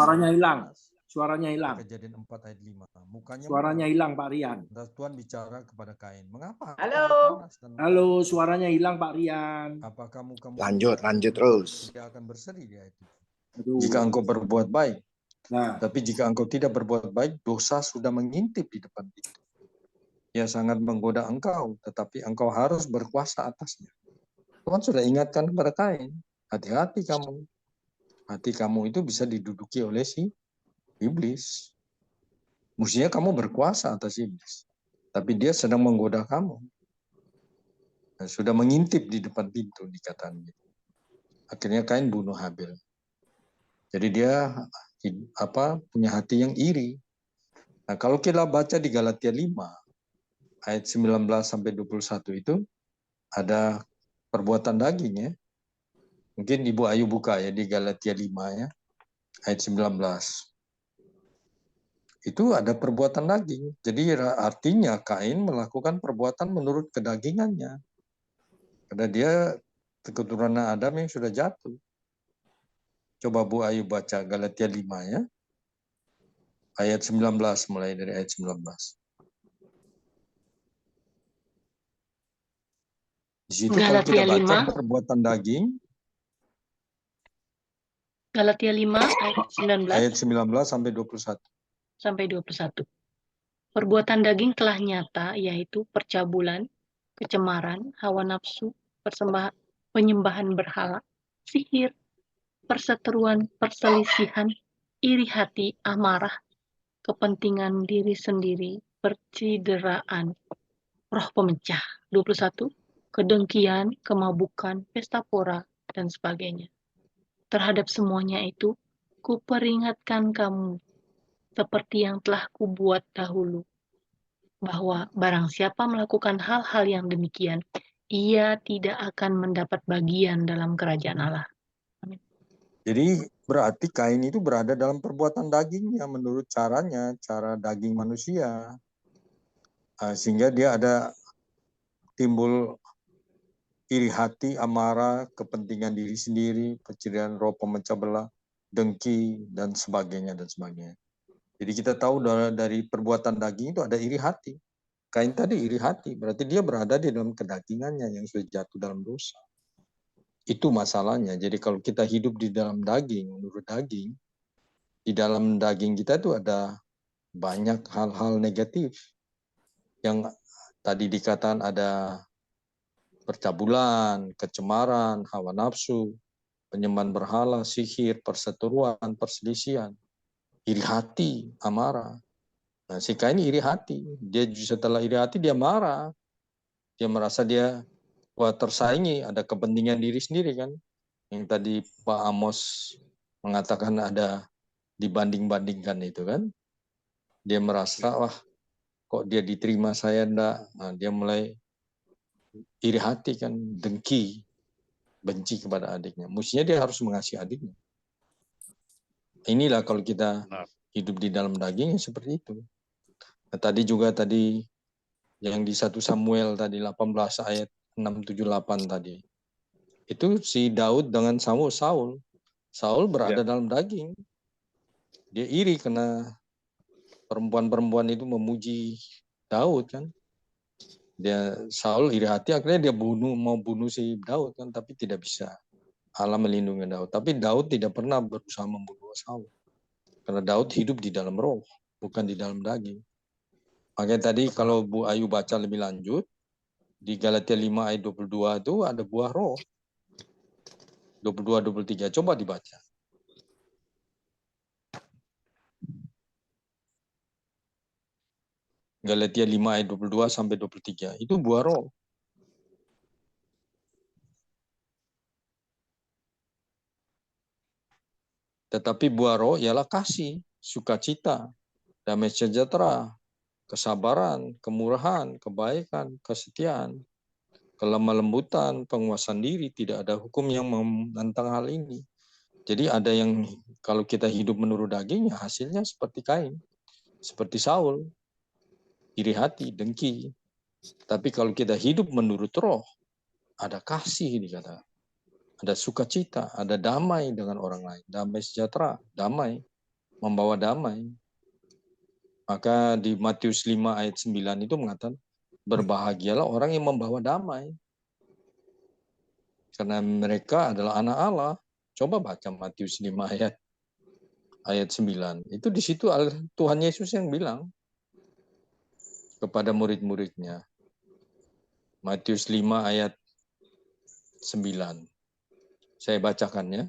Suaranya hilang. Kejadian 4 ayat 5. Mukanya Suaranya hilang, Pak Rian. Tuhan bicara kepada Kain. Mengapa? Halo. Halo, suaranya hilang, Pak Rian. Apakah kamu Lanjut terus. tidak akan berseri dia itu? Aduh. Jika engkau berbuat baik. Nah, Tapi jika engkau tidak berbuat baik, dosa sudah mengintip di depan pintu. Ia sangat menggoda engkau, tetapi engkau harus berkuasa atasnya. Tuhan sudah ingatkan kepada Kain, hati-hati kamu. Hati kamu itu bisa diduduki oleh si iblis. Mestinya kamu berkuasa atas iblis. Tapi dia sedang menggoda kamu. Dan sudah mengintip di depan pintu, dikatakan. Akhirnya Kain bunuh Habel. Jadi dia punya hati yang iri. Nah, kalau kita baca di Galatia 5 ayat 19 sampai 21 itu ada perbuatan daging ya. Mungkin Ibu Ayu buka ya di Galatia 5 ya ayat 19. Itu ada perbuatan daging. Jadi artinya Kain melakukan perbuatan menurut kedagingannya. Karena dia keturunan Adam yang sudah jatuh. Coba Bu Ayu baca Galatia 5 ya. Ayat 19, mulai dari ayat 19. Di situ kalau kita baca perbuatan daging. Galatia 5 ayat 19. Ayat 19 sampai 21. Sampai 21. Perbuatan daging telah nyata, yaitu percabulan, kecemaran, hawa nafsu, penyembahan berhala, sihir, perseteruan, perselisihan, iri hati, amarah, kepentingan diri sendiri, percideraan, roh pemecah. 21. Kedengkian, kemabukan, pesta pora, dan sebagainya. Terhadap semuanya itu, Kuperingatkan kamu, seperti yang telah kubuat dahulu, bahwa barang siapa melakukan hal-hal yang demikian, ia tidak akan mendapat bagian dalam kerajaan Allah. Amin. Jadi berarti Kain itu berada dalam perbuatan dagingnya menurut caranya, cara daging manusia. Sehingga dia ada timbul iri hati, amarah, kepentingan diri sendiri, pencurian roh, pemecah belah, dengki, dan sebagainya, dan sebagainya. Jadi kita tahu dari perbuatan daging itu ada iri hati. Kain tadi iri hati, berarti dia berada di dalam kedagingannya yang sudah jatuh dalam dosa. Itu masalahnya. Jadi kalau kita hidup di dalam daging, menurut daging, di dalam daging kita itu ada banyak hal-hal negatif. Yang tadi dikatakan ada percabulan, kecemaran, hawa nafsu, penyembahan berhala, sihir, perseteruan, perselisihan, iri hati, amarah. Nah, si Kain iri hati. Dia setelah iri hati dia marah. Dia merasa dia tersaingi, ada kepentingan diri sendiri kan. Yang tadi Pak Amos mengatakan ada dibanding-bandingkan itu kan. Dia merasa wah kok dia diterima saya enggak. Nah, dia mulai iri hati kan, dengki, benci kepada adiknya. Mestinya dia harus mengasihi adiknya. Inilah kalau kita hidup di dalam daging seperti itu. Nah, tadi yang di 1 Samuel tadi 18 ayat 678 tadi. Itu si Daud dengan Saul. Saul berada dalam daging. Dia iri karena perempuan-perempuan itu memuji Daud kan. Saul iri hati, akhirnya dia mau bunuh si Daud kan, tapi tidak bisa. Allah melindungi Daud. Tapi Daud tidak pernah berusaha membunuh Saul. Karena Daud hidup di dalam roh, bukan di dalam daging. Makanya tadi kalau Bu Ayu baca lebih lanjut, di Galatia 5 ayat 22 itu ada buah roh. 22-23, coba dibaca. Galatia 5 ayat 22 sampai 23, itu buah roh. Tetapi buah roh ialah kasih, sukacita, damai sejahtera, kesabaran, kemurahan, kebaikan, kesetiaan, kelemah lembutan, penguasaan diri. Tidak ada hukum yang menentang hal ini. Jadi ada yang kalau kita hidup menurut daging, ya hasilnya seperti Kain, seperti Saul, iri hati, dengki. Tapi kalau kita hidup menurut roh, ada kasih dikatakan. Ada sukacita, ada damai dengan orang lain, damai sejahtera, damai, membawa damai. Maka di Matius 5 ayat 9 itu mengatakan, berbahagialah orang yang membawa damai. Karena mereka adalah anak Allah. Coba baca Matius 5 ayat 9. Itu di situ Tuhan Yesus yang bilang kepada murid-muridnya. Matius 5 ayat 9. Saya bacakan ya.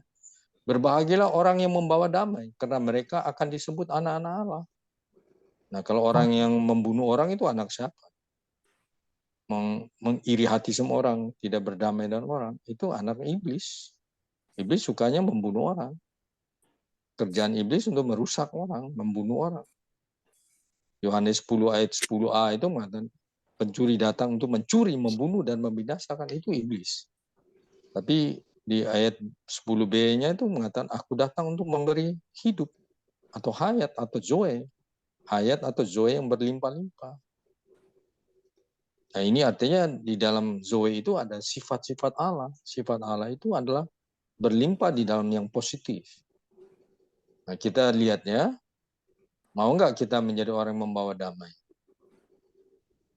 Berbahagialah orang yang membawa damai, karena mereka akan disebut anak-anak Allah. Nah, kalau orang yang membunuh orang itu anak siapa? Mengiri hati semua orang, tidak berdamai dengan orang, itu anak iblis. Iblis sukanya membunuh orang. Kerjaan iblis untuk merusak orang, membunuh orang. Yohanes 10 ayat 10a itu mengatakan, pencuri datang untuk mencuri, membunuh, dan membinasakan. Itu iblis. Tapi di ayat 10b-nya itu mengatakan, aku datang untuk memberi hidup, atau hayat, atau zoe. Hayat atau zoe yang berlimpah-limpah. Nah, ini artinya di dalam zoe itu ada sifat-sifat Allah. Sifat Allah itu adalah berlimpah di dalam yang positif. Nah, kita lihatnya, mau nggak kita menjadi orang yang membawa damai?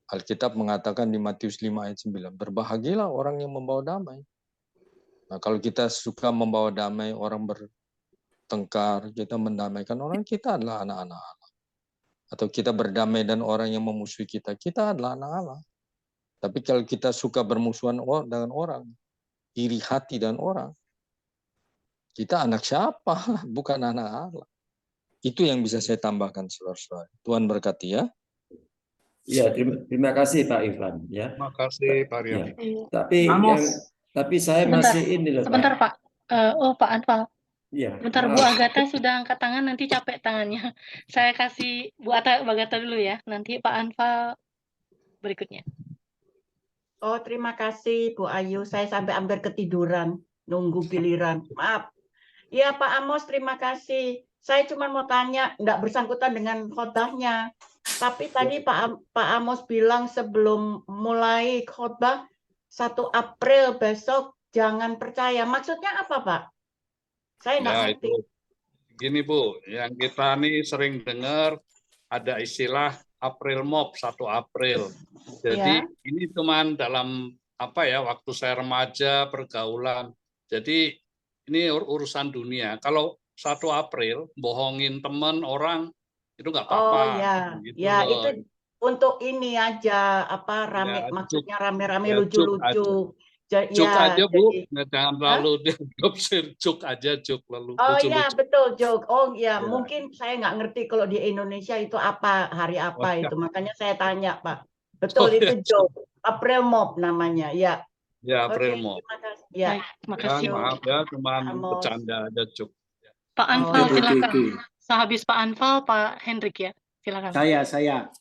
Alkitab mengatakan di Matius 5 ayat 9, berbahagialah orang yang membawa damai. Nah, kalau kita suka membawa damai, orang bertengkar, kita mendamaikan orang, kita adalah anak-anak Allah. Atau kita berdamai dan orang yang memusuhi kita, kita adalah anak Allah. Tapi kalau kita suka bermusuhan dengan orang, iri hati dengan orang, kita anak siapa? Bukan anak Allah. Itu yang bisa saya tambahkan, saudara-saudara. Tuhan berkati ya. Ya, terima kasih Pak Ivan. Ya. Terima kasih Pak Rian. Tapi Amos. tapi saya Sebentar. masih ini loh Sebentar, Pak. Oh, Pak Anfal. Iya. Bentar, Bu Agatha sudah angkat tangan, nanti capek tangannya. Saya kasih Bu Agatha dulu ya, nanti Pak Anfal berikutnya. Oh, terima kasih Bu Ayu. Saya sampai hampir ketiduran nunggu giliran. Maaf. Ya, Pak Amos, terima kasih. Saya cuma mau tanya, enggak bersangkutan dengan khotbahnya. Tapi tadi Pak Amos bilang sebelum mulai khotbah 1 April besok jangan percaya. Maksudnya apa, Pak? Saya enggak Ya, ngerti. itu gini Bu, yang kita nih sering dengar ada istilah April Mop, 1 April. Jadi Ya. ini cuman dalam apa ya, waktu saya remaja, pergaulan. Jadi ini urusan dunia. Kalau 1 April bohongin teman orang itu nggak Oh apa-apa ya, gitu ya loh. itu untuk ini aja apa rame, Ya, maksudnya rame-rame ya, juk aja. lucu-lucu. Juk Ya, aja Bu, jadi jangan Hah? terlalu dianggap juk aja, juk lalu Oh ya, lucu-lucu. betul, Jok. Oh ya, Ya. mungkin saya nggak ngerti kalau di Indonesia itu apa, hari Oh, apa ya. itu. Makanya saya tanya, Pak. Oh, Betul ya, itu, Jok. April Mop namanya. Ya. ya Oke, April Mop. terima kasih. Ya, Baik, Ya, makasih. Ayo, maaf ya, Pak cuman Amos. bercanda aja juk. Pak Oh, Anfal, ya. silakan. Oke. Sehabis Pak Anfal, Pak Hendrik ya, silakan. Saya.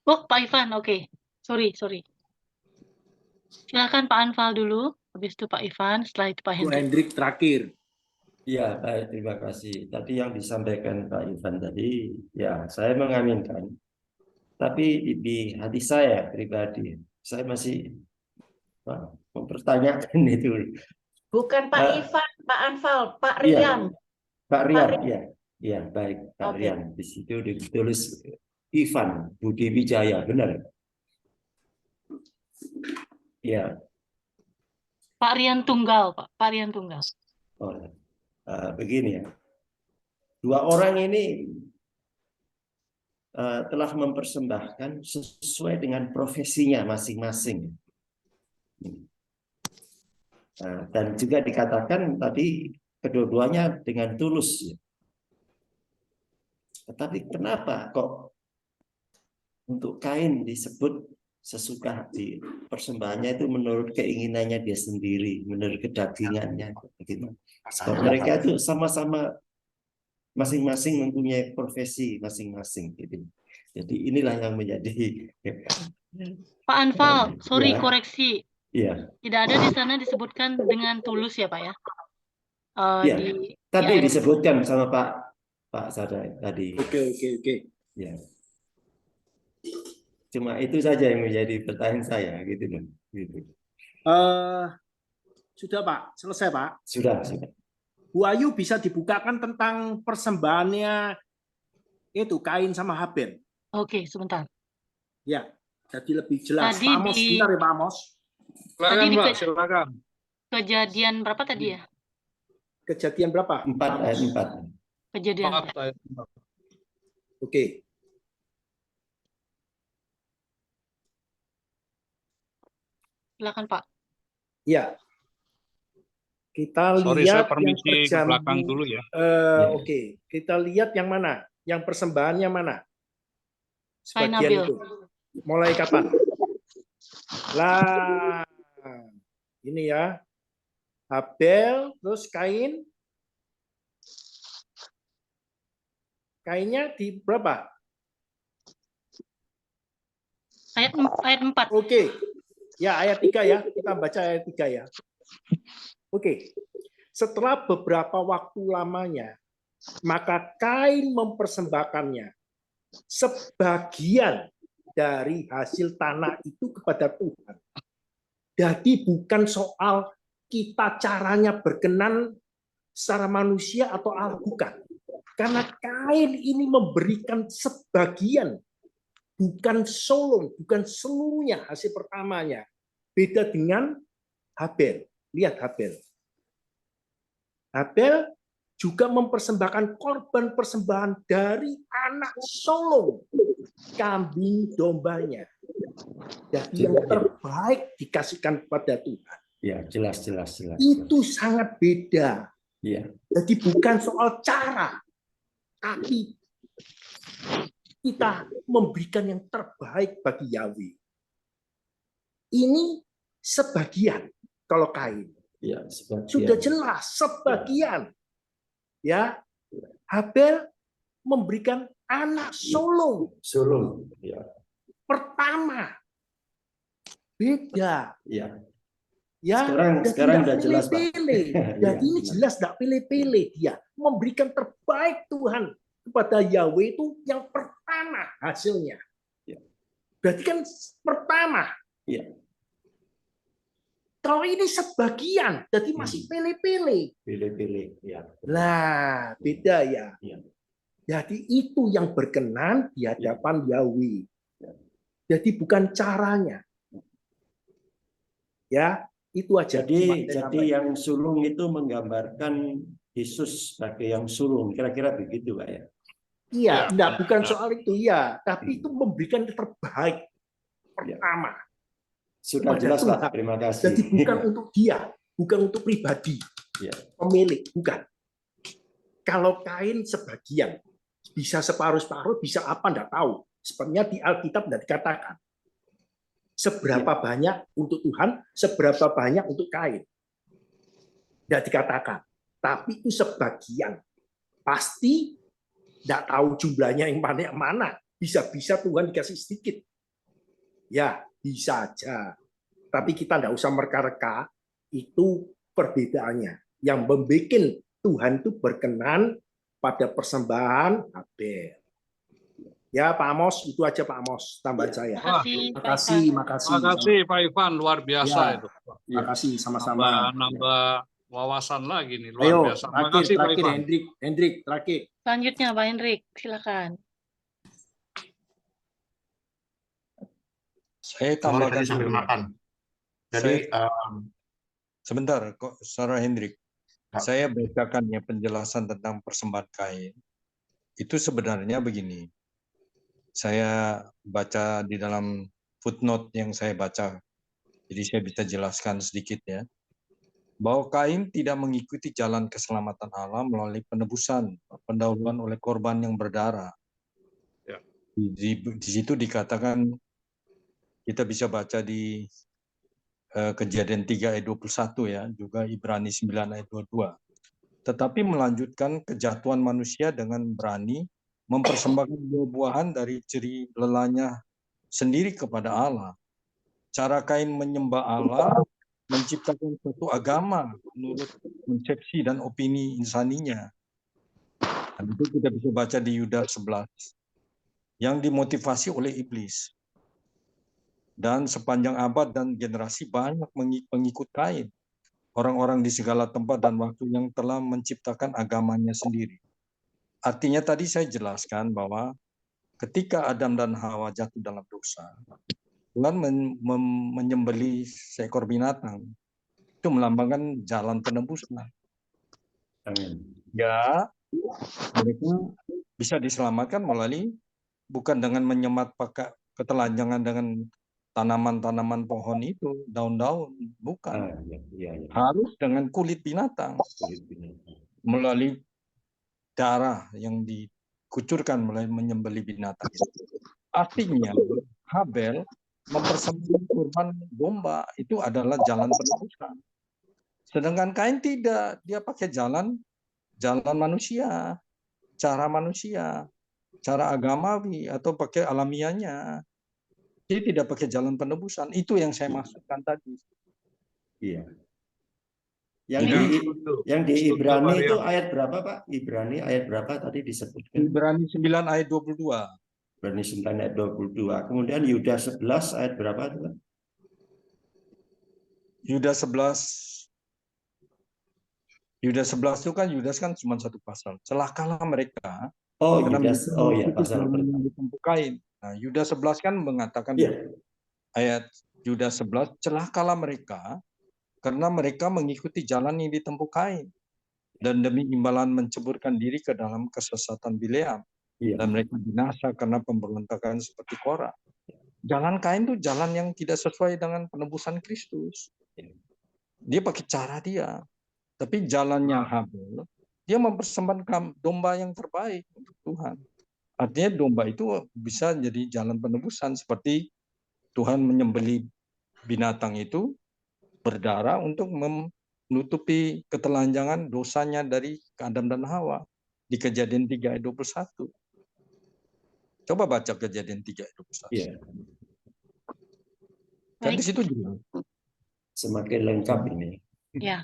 Oh, Pak Ivan, oke. Sorry. Silakan Pak Anfal dulu, habis itu Pak Ivan, setelah itu Pak Bu Hendrik. Hendrik terakhir. Iya, baik, terima kasih. Tadi yang disampaikan Pak Ivan tadi, ya saya mengaminkan. Tapi di hati saya pribadi, saya masih mempertanyakan itu. Bukan Pak Ivan, Pak Anfal, Pak Iya, Rian. Pak Rian, Rian. ya, ya baik Pak Oke. Rian. Di situ ditulis Ivan Budi Wijaya, benar? Ya. Pak Rian Tunggal, Pak. Pak Rian Tunggal. Oh, begini ya. 2 orang ini telah mempersembahkan sesuai dengan profesinya masing-masing. Dan juga dikatakan tadi kedua-duanya dengan tulus. Tetapi kenapa kok untuk Kain disebut sesuka hati, persembahannya itu menurut keinginannya dia sendiri, menurut kedagingannya, begitu. Sebab mereka itu sama-sama masing-masing mempunyai profesi masing-masing, gitu. Jadi inilah yang menjadi Pak Anfal, sorry ya. koreksi. Iya. Tidak ada di sana disebutkan dengan tulus ya Pak ya? Iya. Tadi ayat- disebutkan sama Pak Sada tadi. Oke. Ya. Cuma itu saja yang menjadi pertanyaan saya, gitu loh. Gitu. Sudah Pak, selesai Pak. Sudah. Bu Ayu bisa dibukakan tentang persembahannya itu Kain sama Habel. Oke, sebentar. Ya, jadi lebih jelas. Tadi Pak Amos, di- sebentar ya Pak Amos. Silakan di Pak, silakan. Kejadian berapa tadi ya? Kejadian berapa? 4 Pak ayat Amos? 4. Kejadian. 4 ayat 4. Oke. Silakan Pak. Ya. Kita Sorry, saya lihat permisi ke yang belakang dulu ya. Oke, kita lihat yang mana? Yang persembahannya mana? Kain Sebagian Habel. itu. Mulai kapan? Lah, ini ya. Habel, terus Kain. Kainnya di berapa? Ayat 4. Oke. Ya, ayat 3 ya. Kita baca ayat 3 ya. Oke. Setelah beberapa waktu lamanya, maka Kain mempersembahkannya sebagian dari hasil tanah itu kepada Tuhan. Jadi bukan soal kita caranya berkenan secara manusia atau Allah, bukan. Karena Kain ini memberikan sebagian, bukan solo, bukan seluruhnya hasil pertamanya. Beda dengan Habel. Lihat Habel. Habel juga mempersembahkan korban persembahan dari anak sulung kambing dombanya. Jadi yang terbaik dikasihkan kepada Tuhan. Ya, jelas. Itu sangat beda. Iya. Jadi bukan soal cara, tapi kita memberikan yang terbaik bagi Yahweh. Ini sebagian kalau Kain. Ya, sebagian. Sudah jelas sebagian. Ya, Habel memberikan anak sulung Sulung. Ya. pertama. Beda. Ya. Ya, Sekarang jadi udah tidak jelas, Pak. pilih-pilih. Jadi Iya, ini benar. jelas tidak pilih-pilih dia. Memberikan terbaik Tuhan kepada Yahweh itu yang pertama hasilnya. Ya. Berarti kan pertama. Iya. Kalau ini sebagian, jadi masih pilih-pilih. Pilih-pilih. Ya. Lah, beda ya. Iya. Jadi itu yang berkenan di hadapan Yahweh. Jadi bukan caranya. Ya, itu aja. Jadi yang sulung itu menggambarkan Yesus sebagai yang sulung. Kira-kira begitu, Pak ya? Iya, Ya, enggak, bukan benar. soal itu ya, tapi itu memberikan yang terbaik pertama. Sudah kepada jelas, Tuhan. Pak. Terima kasih. Jadi bukan untuk dia, bukan untuk pribadi, Ya. pemilik, bukan. Kalau Kain sebagian, bisa separuh-separuh, bisa apa, enggak tahu. Sebenarnya di Alkitab tidak dikatakan. Seberapa banyak untuk Tuhan, seberapa banyak untuk Kain. Tidak dikatakan. Tapi itu sebagian. Pasti tidak tahu jumlahnya yang mana. Bisa-bisa Tuhan dikasih sedikit. Ya, bisa aja. Tapi kita tidak usah mereka-reka. Itu perbedaannya. Yang membuat Tuhan itu berkenan pada persembahan Habel. Ya, Pak Amos, itu aja Pak Amos, tambahan saya. Terima kasih, Pak Makasih, Ivan. makasih. Terima kasih Pak Ivan, luar biasa Ya. itu. Makasih sama-sama. Nambah wawasan lagi nih, luar Ayo, biasa. Terima kasih Pak terakhir Ivan. Hendrik, terakhir. Selanjutnya Pak Hendrik, silakan. Saya Sorry, tambahkan tadi sambil dulu. makan. Jadi, Sebentar, kok, Saudara Hendrik. Ya. Saya bacakan ya penjelasan tentang persembahan Kain. Itu sebenarnya begini. Saya baca di dalam footnote yang saya baca. Jadi saya bisa jelaskan sedikit ya. Bahwa Kain tidak mengikuti jalan keselamatan Allah melalui penebusan, pendahuluan oleh korban yang berdarah. Ya. Di situ dikatakan, kita bisa baca di Kejadian 3 ayat 21 ya, juga Ibrani 9 ayat 22. Tetapi melanjutkan kejatuhan manusia dengan berani mempersembahkan buah-buahan dari ceri lelahnya sendiri kepada Allah. Cara Kain menyembah Allah menciptakan suatu agama menurut konsepsi dan opini insaninya. Dan itu kita bisa baca di Yudas 11 yang dimotivasi oleh iblis. Dan sepanjang abad dan generasi banyak pengikut Kain. Orang-orang di segala tempat dan waktu yang telah menciptakan agamanya sendiri. Artinya tadi saya jelaskan bahwa ketika Adam dan Hawa jatuh dalam dosa, Tuhan menyembelih seekor binatang. Itu melambangkan jalan penebusan. Amin. Ya, mereka bisa diselamatkan melalui bukan dengan menyemat pakai ketelanjangan dengan tanaman-tanaman pohon itu, daun-daun, bukan. Ya. Harus dengan kulit binatang, melalui darah yang dikucurkan melalui menyembelih binatang itu. Artinya Habel mempersembahkan kurban domba itu adalah jalan penebusan. Sedangkan Kain tidak, dia pakai jalan manusia, cara agamawi atau pakai alamiahnya. Dia tidak pakai jalan penebusan. Itu yang saya maksudkan tadi. Iya. Yang di Ibrani itu ayat berapa, Pak? Ibrani ayat berapa tadi disebutkan? Ibrani 9 ayat 22. Ibrani 9 ayat 22. Kemudian Yudas 11 ayat berapa itu, Pak? Yudas 11 itu kan Yudas kan cuma satu pasal. Celakalah mereka. Oh, karena Yudas. Oh ya, pasal yang ditempuh Kain. Nah, Yudas 11 kan mengatakan ayat Yudas 11, celakalah mereka karena mereka mengikuti jalan yang ditempuh Kain dan demi imbalan menceburkan diri ke dalam kesesatan Bileam. Dan mereka binasa karena pemberontakan seperti Korah. Jalan Kain itu jalan yang tidak sesuai dengan penebusan Kristus. Dia pakai cara dia. Tapi jalannya Habel, dia mempersembahkan domba yang terbaik untuk Tuhan. Artinya domba itu bisa jadi jalan penebusan seperti Tuhan menyembelih binatang itu berdarah untuk menutupi ketelanjangan dosanya dari Adam dan Hawa di Kejadian 3 ayat 21. Coba baca Kejadian 3 ayat 21. Iya, Kan di Baik, situ jelas. semakin lengkap ini. ya.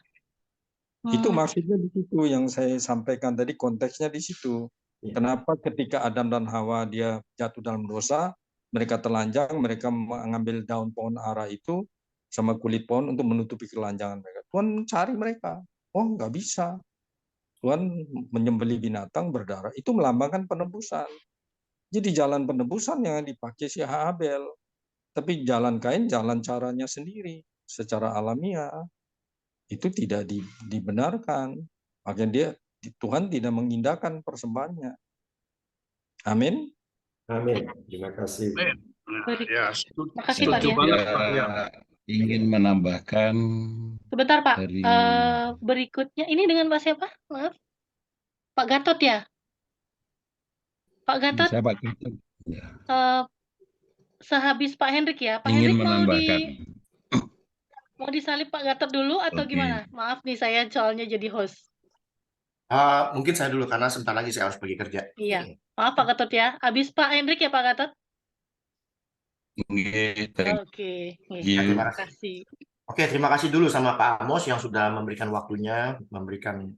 Itu Hmm, maksudnya di situ yang saya sampaikan tadi, konteksnya di situ. Iya. Kenapa ketika Adam dan Hawa dia jatuh dalam dosa, mereka telanjang, mereka mengambil daun pohon ara itu sama kulit pohon untuk menutupi ketelanjangan mereka. Tuhan cari mereka. Oh, nggak bisa. Tuhan menyembelih binatang berdarah. Itu melambangkan penebusan. Jadi jalan penebusan yang dipakai si Habel. Tapi jalan Kain, jalan caranya sendiri. Secara alamiah. Itu tidak dibenarkan. Makanya Tuhan tidak mengindahkan persembahannya. Amin. Amin. Terima kasih. Nah, baik. ya, Makasih, Pak, setuju ya. banget, Pak. Ya. Ingin menambahkan Sebentar, Pak. dari Berikutnya, ini dengan Pak siapa? Maaf. Pak Gatot ya? Pak Gatot, bisa Pak Gatot. Ya, sehabis Pak Hendrik ya? Pak ingin Hendrik menambahkan. mau disalib Pak Gatot dulu atau Oke. gimana? Maaf nih, saya soalnya jadi host. Mungkin saya dulu karena sebentar lagi saya harus pergi kerja. Iya. Maaf Pak Gatot ya. Habis Pak Hendrik ya Pak Gatot? Oke, thank Oke. you. Terima Terima kasih. kasih. Oke, terima kasih dulu sama Pak Amos yang sudah memberikan waktunya, memberikan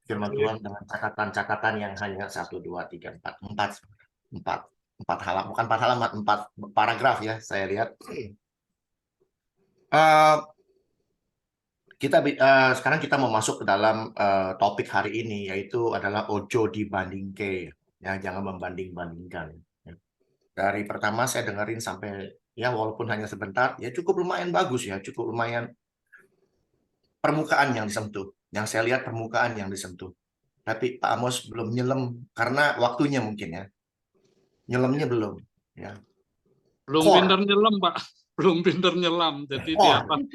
firman Tuhan dengan catatan-catatan yang hanya 1, 2, 3, 4 halaman, bukan 4 halaman, 4 paragraf ya, saya lihat. Sekarang kita mau masuk ke dalam topik hari ini, yaitu adalah ojo dibandingke, ya, jangan membanding-bandingkan. Dari pertama saya dengerin sampai ya walaupun hanya sebentar, ya cukup lumayan bagus ya, cukup lumayan permukaan yang disentuh. Yang saya lihat permukaan yang disentuh. Tapi Pak Amos belum nyelam karena waktunya mungkin ya. Nyelamnya belum. Ya. Belum Core. pinter nyelam, Pak. Belum pinter nyelam. Jadi dia Core.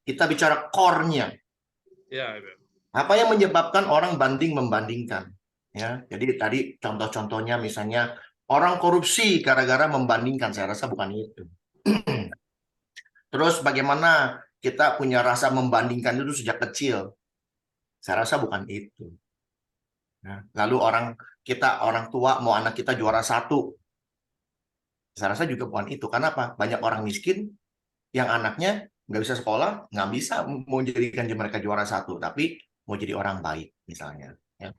Kita bicara core-nya. ya, Apa yang menyebabkan orang banding-membandingkan? Ya, jadi tadi contoh-contohnya misalnya orang korupsi gara-gara membandingkan. Saya rasa bukan itu. Terus bagaimana kita punya rasa membandingkan itu sejak kecil? Saya rasa bukan itu. Nah, lalu orang tua mau anak kita juara 1. Saya rasa juga bukan itu. Karena apa? Banyak orang miskin yang anaknya nggak bisa sekolah, nggak bisa mau jadikan mereka juara 1, tapi mau jadi orang baik misalnya. Ya.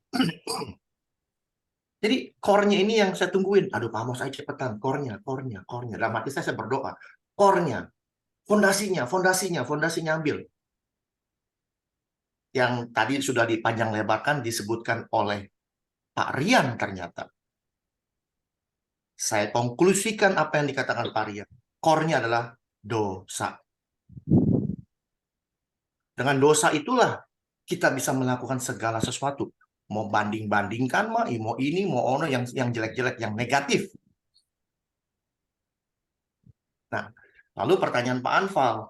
Jadi core-nya ini yang saya tungguin. Aduh, Pak Amos, saya cepetan. Core-nya. Dalam hati saya berdoa. Core-nya. Fondasinya ambil. Yang tadi sudah dipanjang lebarkan disebutkan oleh Pak Rian ternyata. Saya konklusikan apa yang dikatakan Pak Rian. Core-nya adalah dosa. Dengan dosa itulah kita bisa melakukan segala sesuatu. Mau banding-bandingkan, mau ini, mau ono yang jelek-jelek, yang negatif. Nah, lalu pertanyaan Pak Anfal.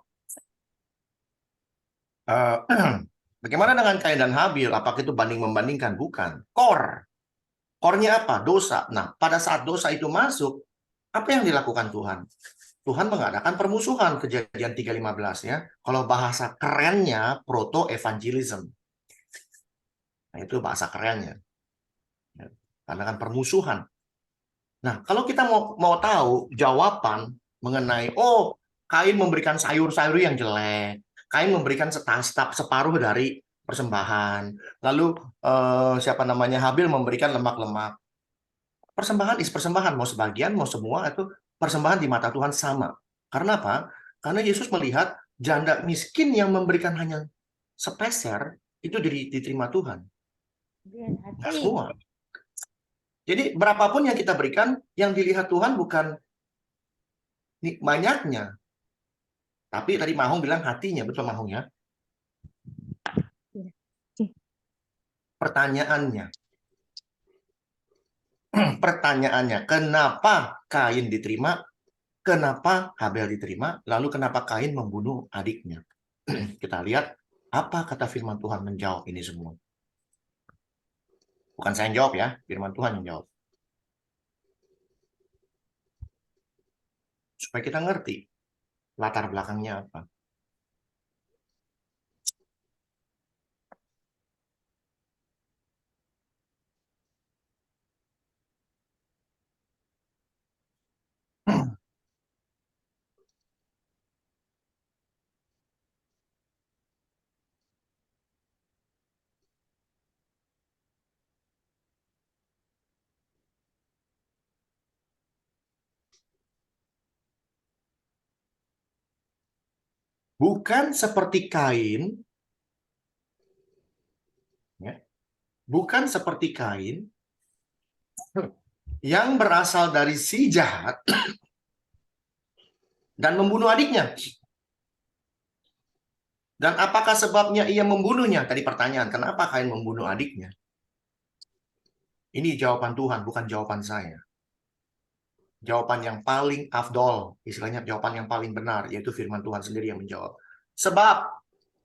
Bagaimana dengan Kain dan Habil? Apakah itu banding-membandingkan? Bukan. Core-nya apa? Dosa. Nah, pada saat dosa itu masuk, apa yang dilakukan Tuhan? Tuhan mengadakan permusuhan, Kejadian 3:15 ya. Kalau bahasa kerennya proto-evangelism. Nah, itu bahasa kerennya. Ya, karena kan permusuhan. Nah, kalau kita mau tahu jawaban mengenai, Kain memberikan sayur-sayur yang jelek, Kain memberikan separuh dari persembahan, lalu Habil memberikan lemak-lemak. Persembahan, mau sebagian, mau semua, itu persembahan di mata Tuhan sama. Karena apa? Karena Yesus melihat janda miskin yang memberikan hanya sepeser, itu diterima Tuhan. Nggak semua. Jadi berapapun yang kita berikan, yang dilihat Tuhan bukan banyaknya. Tapi tadi Mahong bilang hatinya, betul Mahong ya? Pertanyaannya, kenapa Kain diterima? Kenapa Habel diterima? Lalu kenapa Kain membunuh adiknya? Kita lihat apa kata firman Tuhan menjawab ini semua. Bukan saya yang jawab ya, firman Tuhan yang jawab. Supaya kita ngerti latar belakangnya apa. bukan seperti Kain, ya, bukan seperti Kain yang berasal dari si jahat dan membunuh adiknya. Dan apakah sebabnya ia membunuhnya? Tadi pertanyaan, kenapa Kain membunuh adiknya? Ini jawaban Tuhan, bukan jawaban saya. Jawaban yang paling afdol, istilahnya jawaban yang paling benar, yaitu firman Tuhan sendiri yang menjawab. Sebab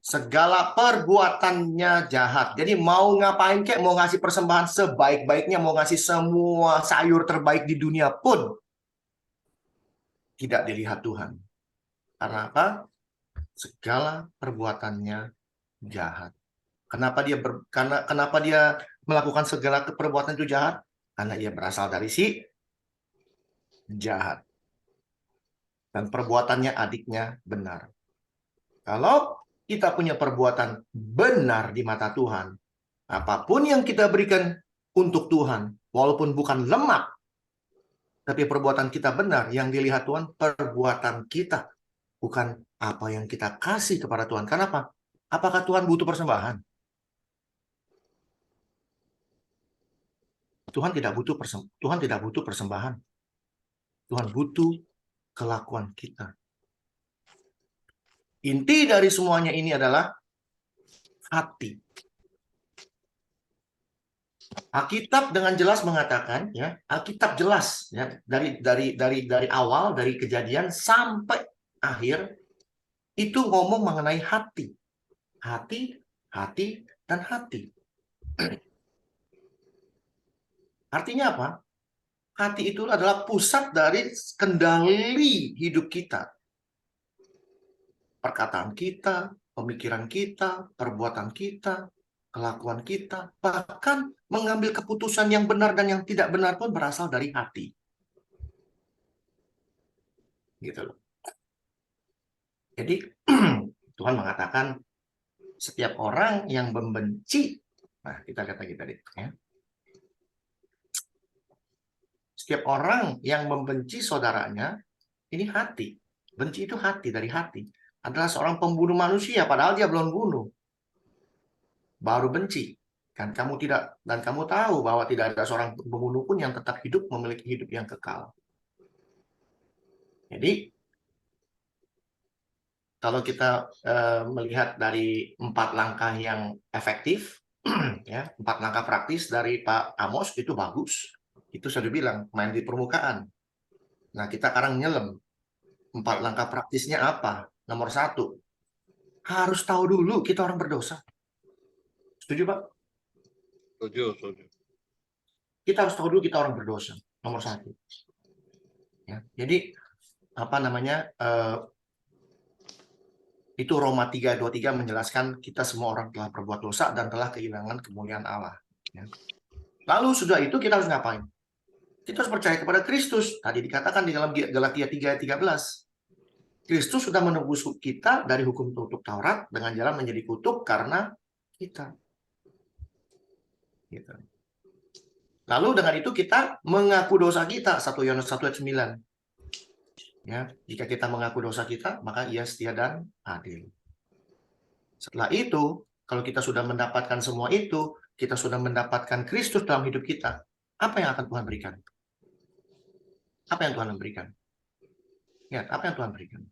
segala perbuatannya jahat. Jadi mau ngapain kek, mau ngasih persembahan sebaik-baiknya, mau ngasih semua sayur terbaik di dunia pun tidak dilihat Tuhan. Karena apa? Segala perbuatannya jahat. Kenapa dia melakukan segala perbuatan itu jahat? Karena ia berasal dari si jahat. Dan perbuatannya adiknya benar. Kalau kita punya perbuatan benar di mata Tuhan, apapun yang kita berikan untuk Tuhan, walaupun bukan lemak, tapi perbuatan kita benar, yang dilihat Tuhan perbuatan kita, bukan apa yang kita kasih kepada Tuhan. Kenapa? Apakah Tuhan butuh persembahan? Tuhan tidak butuh persembahan. Tuhan butuh kelakuan kita. Inti dari semuanya ini adalah hati. Alkitab dengan jelas mengatakan, ya, Alkitab jelas, ya, dari awal, dari Kejadian sampai akhir itu ngomong mengenai hati, hati, dan hati. Artinya apa? Hati itu adalah pusat dari kendali hidup kita. Perkataan kita, pemikiran kita, perbuatan kita, kelakuan kita, bahkan mengambil keputusan yang benar dan yang tidak benar pun berasal dari hati. Gitu loh. Jadi Tuhan mengatakan setiap orang yang membenci, nah kita lihat lagi tadi, ya. Setiap orang yang membenci saudaranya, ini hati. Benci itu hati, dari hati. Adalah seorang pembunuh manusia, padahal dia belum bunuh. Baru benci. Kan kamu tidak, dan kamu tahu bahwa tidak ada seorang pembunuh pun yang tetap hidup, memiliki hidup yang kekal. Jadi, kalau kita melihat dari 4 langkah yang efektif, ya, 4 langkah praktis dari Pak Amos itu bagus. Itu sudah dibilang, main di permukaan. Nah, kita sekarang nyelam. 4 langkah praktisnya apa? Nomor 1, harus tahu dulu kita orang berdosa. Setuju, Pak? Setuju. Kita harus tahu dulu kita orang berdosa. Nomor 1. Ya, jadi, apa namanya, itu Roma 3:23 menjelaskan kita semua orang telah berbuat dosa dan telah kehilangan kemuliaan Allah. Ya. Lalu sudah itu kita harus ngapain? Kita harus percaya kepada Kristus. Tadi dikatakan di dalam Galatia 3:13. Kristus sudah menebus kita dari hukum kutuk Taurat dengan jalan menjadi kutuk karena kita. Gitu. Lalu dengan itu kita mengaku dosa kita. 1 Yohanes 1:9. Ya, jika kita mengaku dosa kita, maka Ia setia dan adil. Setelah itu, kalau kita sudah mendapatkan semua itu, kita sudah mendapatkan Kristus dalam hidup kita, apa yang akan Tuhan berikan? Apa yang Tuhan berikan? Ya, apa yang Tuhan berikan?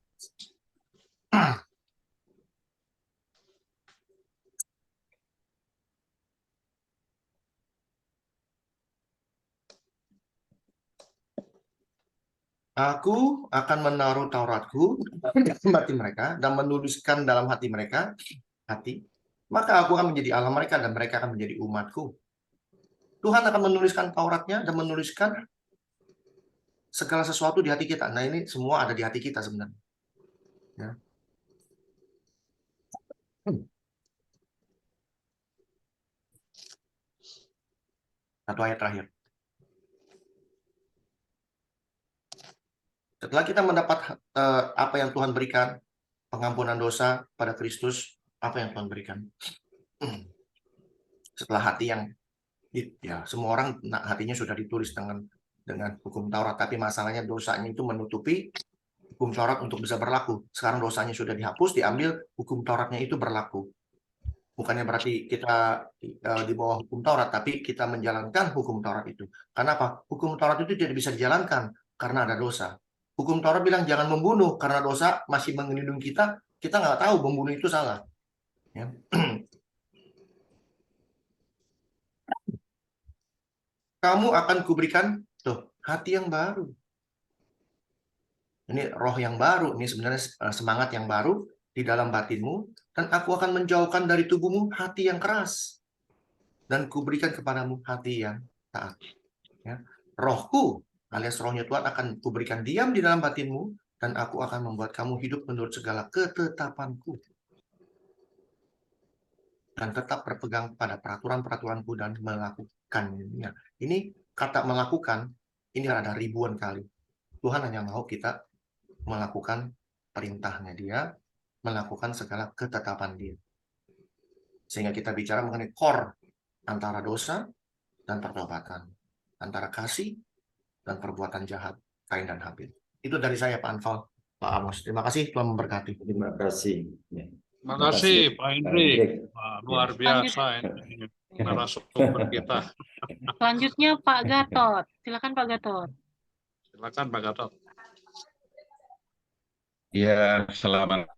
Aku akan menaruh Tauratku dalam hati mereka dan menuliskan dalam hati mereka, maka aku akan menjadi Allah mereka dan mereka akan menjadi umatku. Tuhan akan menuliskan Tauratnya dan menuliskan segala sesuatu di hati kita. Nah, ini semua ada di hati kita sebenarnya. Ya. Satu ayat terakhir. Setelah kita mendapat apa yang Tuhan berikan, pengampunan dosa pada Kristus, apa yang Tuhan berikan? Setelah hati yang, ya semua orang hatinya sudah ditulis dengan hukum Taurat, tapi masalahnya dosanya itu menutupi hukum Taurat untuk bisa berlaku. Sekarang dosanya sudah dihapus, diambil, hukum Tauratnya itu berlaku. Bukannya berarti kita di bawah hukum Taurat, tapi kita menjalankan hukum Taurat itu. Karena apa? Hukum Taurat itu tidak bisa dijalankan karena ada dosa. Hukum Taurat bilang jangan membunuh karena dosa masih mengelindungi kita. Kita nggak tahu membunuh itu salah. Ya. Kamu akan kuberikan hati yang baru. Ini roh yang baru. Ini sebenarnya semangat yang baru di dalam batinmu. Dan aku akan menjauhkan dari tubuhmu hati yang keras. Dan kuberikan kepadamu hati yang taat. Ya. Rohku, alias rohnya Tuhan akan kuberikan diam di dalam batinmu. Dan aku akan membuat kamu hidup menurut segala ketetapanku. Dan tetap berpegang pada peraturan-peraturanku dan melakukannya. Ini kata melakukan, ini ada ribuan kali. Tuhan hanya mau kita melakukan perintahnya dia, melakukan segala ketetapan dia. Sehingga kita bicara mengenai core antara dosa dan pertobatan, antara kasih dan perbuatan jahat Kain dan Habil. Itu dari saya, Pak Anfal, Pak Amos. Terima kasih, Tuhan memberkati. Terima kasih. Ya. Terima kasih Pak Hendrik. Wah, luar biasa ini narasumber kita. Selanjutnya Pak Gatot. Silakan Pak Gatot. Silakan Pak Gatot. Ya, selamat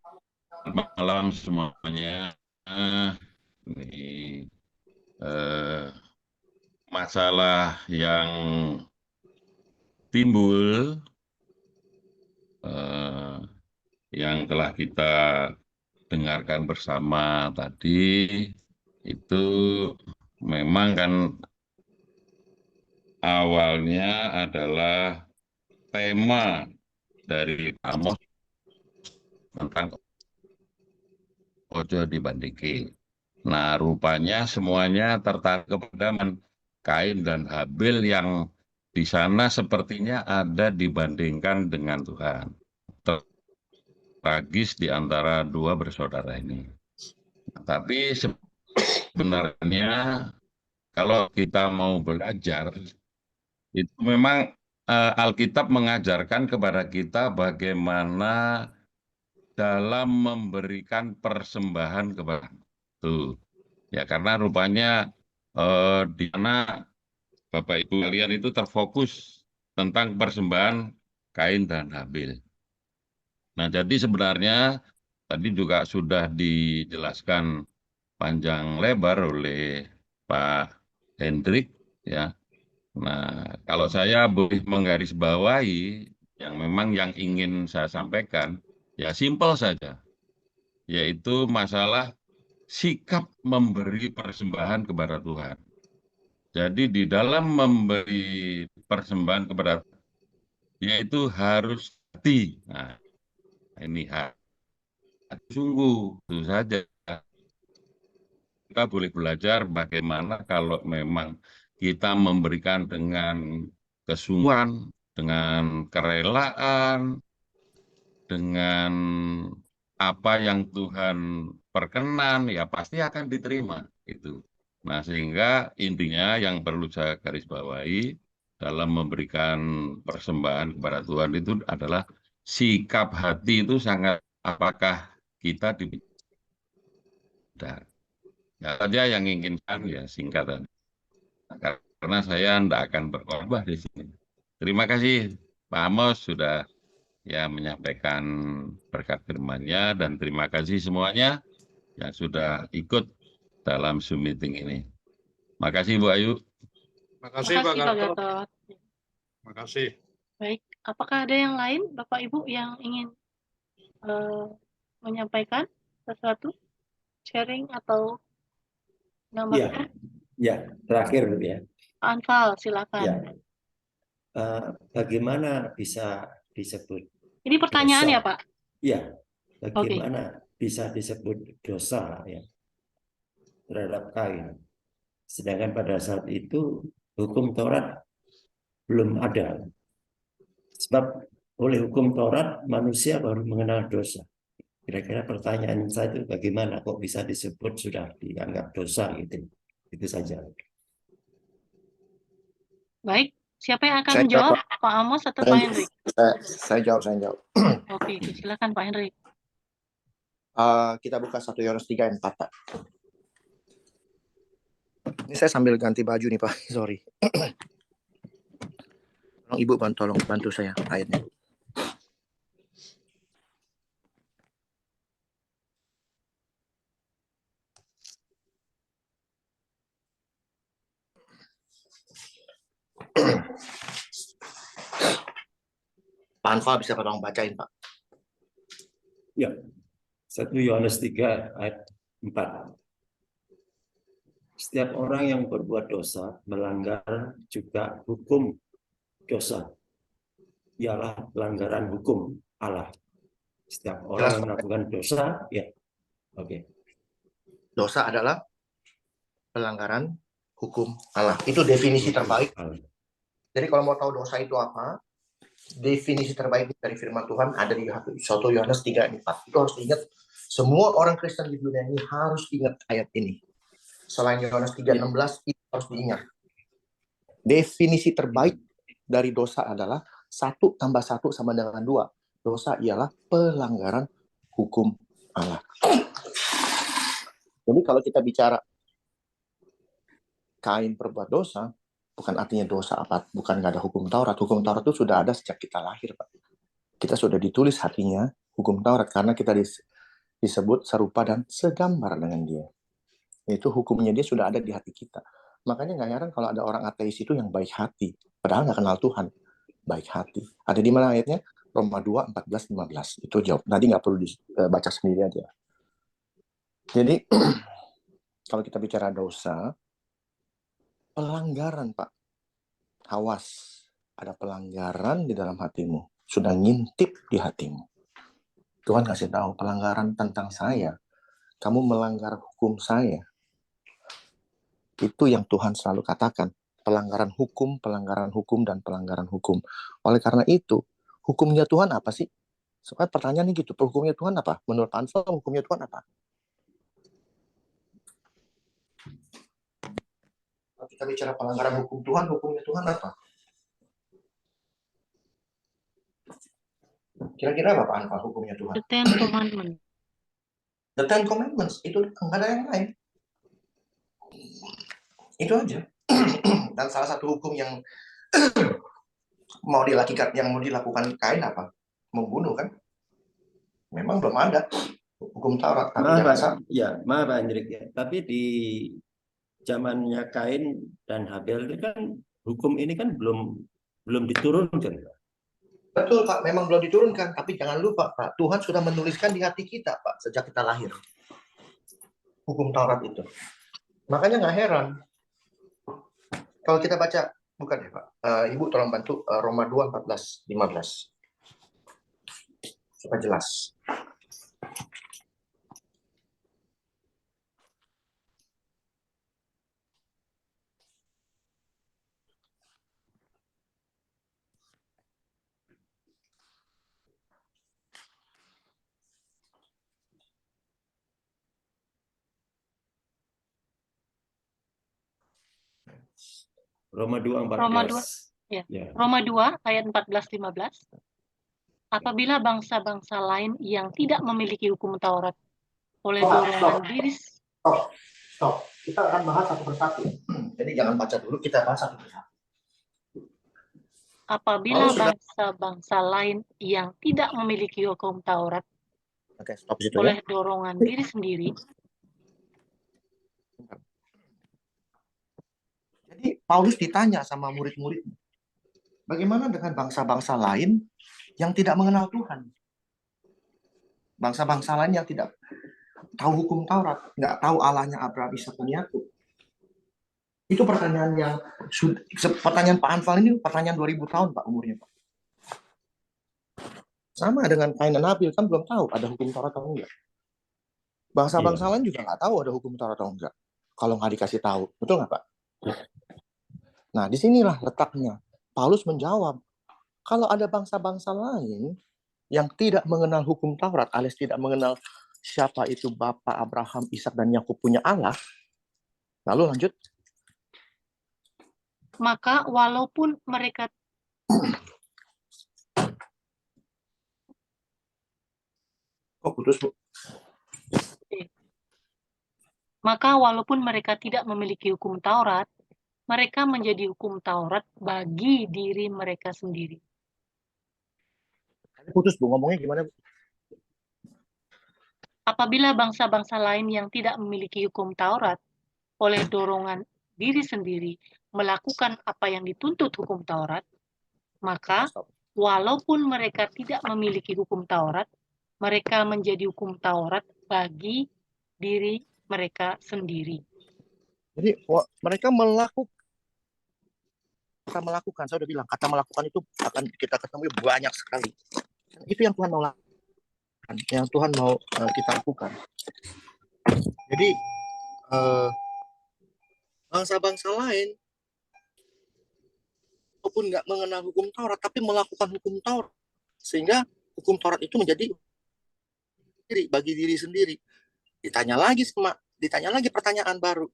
malam semuanya. Ini masalah yang timbul yang telah kita dengarkan bersama tadi itu memang kan awalnya adalah tema dari Amos tentang ojo dibandingkan. Nah, rupanya semuanya tertarik kepada Kain dan Habil yang di sana sepertinya ada dibandingkan dengan Tuhan. Tragis di antara dua bersaudara ini. Tapi sebenarnya kalau kita mau belajar, itu memang Alkitab mengajarkan kepada kita bagaimana dalam memberikan persembahan kepada Tuhan. Ya, karena rupanya di mana Bapak Ibu kalian itu terfokus tentang persembahan Kain dan Habil. Nah, jadi sebenarnya tadi juga sudah dijelaskan panjang lebar oleh Pak Hendrik, ya. Nah, kalau saya boleh menggarisbawahi yang memang yang ingin saya sampaikan, ya simpel saja, yaitu masalah sikap memberi persembahan kepada Tuhan. Jadi di dalam memberi persembahan kepada Tuhan, yaitu harus hati. Nah, ini hati sungguh, itu saja. Kita boleh belajar bagaimana kalau memang kita memberikan dengan kesungguhan, dengan kerelaan, dengan apa yang Tuhan perkenan, ya pasti akan diterima itu. Nah, sehingga intinya yang perlu saya garis bawahi dalam memberikan persembahan kepada Tuhan itu adalah sikap hati itu sangat, apakah kita ya saja yang inginkan ya singkat tadi. Karena saya tidak akan berkhotbah di sini. Terima kasih Pak Amos sudah ya menyampaikan berkat firman-Nya, dan terima kasih semuanya yang sudah ikut dalam Zoom meeting ini. Makasih Bu Ayu. Makasih Pak Gatot. Gatot. Makasih. Baik, apakah ada yang lain Bapak Ibu yang ingin menyampaikan sesuatu, sharing atau menambahkan? Ya, terakhir ya. Pak Anfal, silakan. Ya. Bagaimana bisa disebut Ini pertanyaan dosa? ya Pak? Ya, bagaimana bisa disebut dosa ya terhadap Kain? Sedangkan pada saat itu hukum Taurat belum ada. Sebab oleh hukum Taurat manusia baru mengenal dosa. Kira-kira pertanyaan saya itu bagaimana kok bisa disebut sudah dianggap dosa gitu. Itu saja. Baik, Siapa yang akan Saya menjawab? jawab, Pak Amos atau Pak Hendrik? saya jawab. Oke, silakan Pak Hendrik. Kita buka 1 Yohanes 3 ayat 4, Pak. Ini saya sambil ganti baju nih, Pak. Sorry. Tolong Ibu tolong bantu saya ayatnya. Pak Anfal bisa tolong bacain, Pak. Ya, 1 Yohanes 3 ayat 4. Setiap orang yang berbuat dosa melanggar juga hukum dosa. Ialah pelanggaran hukum Allah. Setiap orang yang melakukan dosa, ya, oke. Dosa adalah pelanggaran hukum Allah. Itu definisi terbaik. Jadi kalau mau tahu dosa itu apa, definisi terbaik dari firman Tuhan ada di 1 Yohanes 3 ayat 4. Itu harus diingat. Semua orang Kristen di dunia ini harus ingat ayat ini. Selain Yohanes 3:16, itu harus diingat. Definisi terbaik dari dosa adalah 1 tambah 1 sama dengan 2. Dosa ialah pelanggaran hukum Allah. Jadi kalau kita bicara Kain berbuat dosa, bukan artinya dosa apa, bukan nggak ada hukum Taurat. Hukum Taurat itu sudah ada sejak kita lahir, Pak. Kita sudah ditulis hatinya hukum Taurat karena kita disebut serupa dan segambar dengan dia. Itu hukumnya dia sudah ada di hati kita. Makanya nggak heran kalau ada orang ateis itu yang baik hati, padahal nggak kenal Tuhan. Baik hati. Ada di mana ayatnya? Roma 2, 14, 15. Itu jawab. Nanti nggak perlu dibaca sendiri aja. Jadi, kalau kita bicara dosa, pelanggaran, Pak. Awas, ada pelanggaran di dalam hatimu. Sudah ngintip di hatimu. Tuhan kasih tahu pelanggaran tentang saya. Kamu melanggar hukum saya. Itu yang Tuhan selalu katakan. Pelanggaran hukum, dan pelanggaran hukum. Oleh karena itu, hukumnya Tuhan apa sih? Soalnya pertanyaannya gitu, hukumnya Tuhan apa? Menurut Pak Anfal, hukumnya Tuhan apa? Kalau kita bicara pelanggaran hukum Tuhan, hukumnya Tuhan apa? Kira-kira apa Pak Anfal hukumnya Tuhan? The Ten Commandments. The Ten Commandments, itu nggak ada yang lain. Itu aja. Dan salah satu hukum yang mau dilakukan Kain apa? Membunuh kan? Memang belum ada hukum Taurat. Maaf Pak Hendrik ya. Tapi di zamannya Kain dan Habel itu kan hukum ini kan belum diturunkan. Betul Pak, memang belum diturunkan. Tapi jangan lupa Pak, Tuhan sudah menuliskan di hati kita Pak sejak kita lahir. Hukum Taurat itu. Makanya nggak heran. Kalau kita baca, bukan ya Pak, Ibu tolong bantu Roma 2, 14, 15. Supaya jelas. Roma 2, 14. Roma 2, ya. Roma 2 ayat 14-15. Apabila bangsa-bangsa lain yang tidak memiliki hukum Taurat oleh dorongan diri. Stop. Kita akan bahas satu persatu. Jadi jangan baca dulu, kita bahas satu persatu. Apabila bangsa-bangsa lain yang tidak memiliki hukum Taurat oleh dorongan diri sendiri. Jadi Paulus ditanya sama murid-muridnya, bagaimana dengan bangsa-bangsa lain yang tidak mengenal Tuhan? Bangsa-bangsa lain yang tidak tahu hukum Taurat, nggak tahu Allahnya Abraham, Ishak, dan Yakub. Itu pertanyaan Pak Anfal ini pertanyaan 2000 tahun Pak umurnya Pak. Sama dengan Kain dan Habil, kan belum tahu ada hukum Taurat atau enggak. Bangsa-bangsa lain juga nggak tahu ada hukum Taurat atau enggak. Kalau nggak dikasih tahu, betul nggak Pak? Nah, disinilah letaknya. Paulus menjawab, kalau ada bangsa-bangsa lain yang tidak mengenal hukum Taurat, alias tidak mengenal siapa itu Bapak Abraham, Ishak, dan Yakub punya Allah, lalu lanjut. Maka walaupun mereka Kok putus, Bu? Maka walaupun mereka tidak memiliki hukum Taurat, mereka menjadi hukum Taurat bagi diri mereka sendiri. Putus, Bu. Ngomongnya gimana, Bu? Apabila bangsa-bangsa lain yang tidak memiliki hukum Taurat oleh dorongan diri sendiri melakukan apa yang dituntut hukum Taurat, maka walaupun mereka tidak memiliki hukum Taurat, mereka menjadi hukum Taurat bagi diri mereka sendiri. Jadi mereka melakukan, saya udah bilang, kata melakukan itu akan kita ketemu banyak sekali. Itu yang Tuhan mau lakukan, yang Tuhan mau kita lakukan. Jadi bangsa-bangsa lain walaupun nggak mengenal hukum Taurat, tapi melakukan hukum Taurat, sehingga hukum Taurat itu menjadi bagi diri sendiri. Ditanya lagi pertanyaan baru.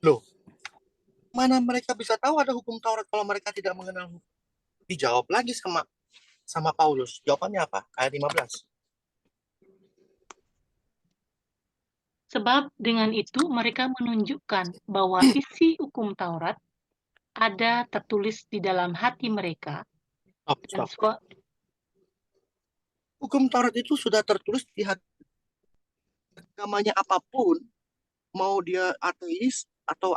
Loh, mana mereka bisa tahu ada hukum Taurat kalau mereka tidak mengenal hukum? Dijawab lagi sama Paulus. Jawabannya apa? Ayat 15. Sebab dengan itu mereka menunjukkan bahwa isi hukum Taurat ada tertulis di dalam hati mereka. Stop. Hukum Taurat itu sudah tertulis di hati. Agamanya apapun, mau dia ateis atau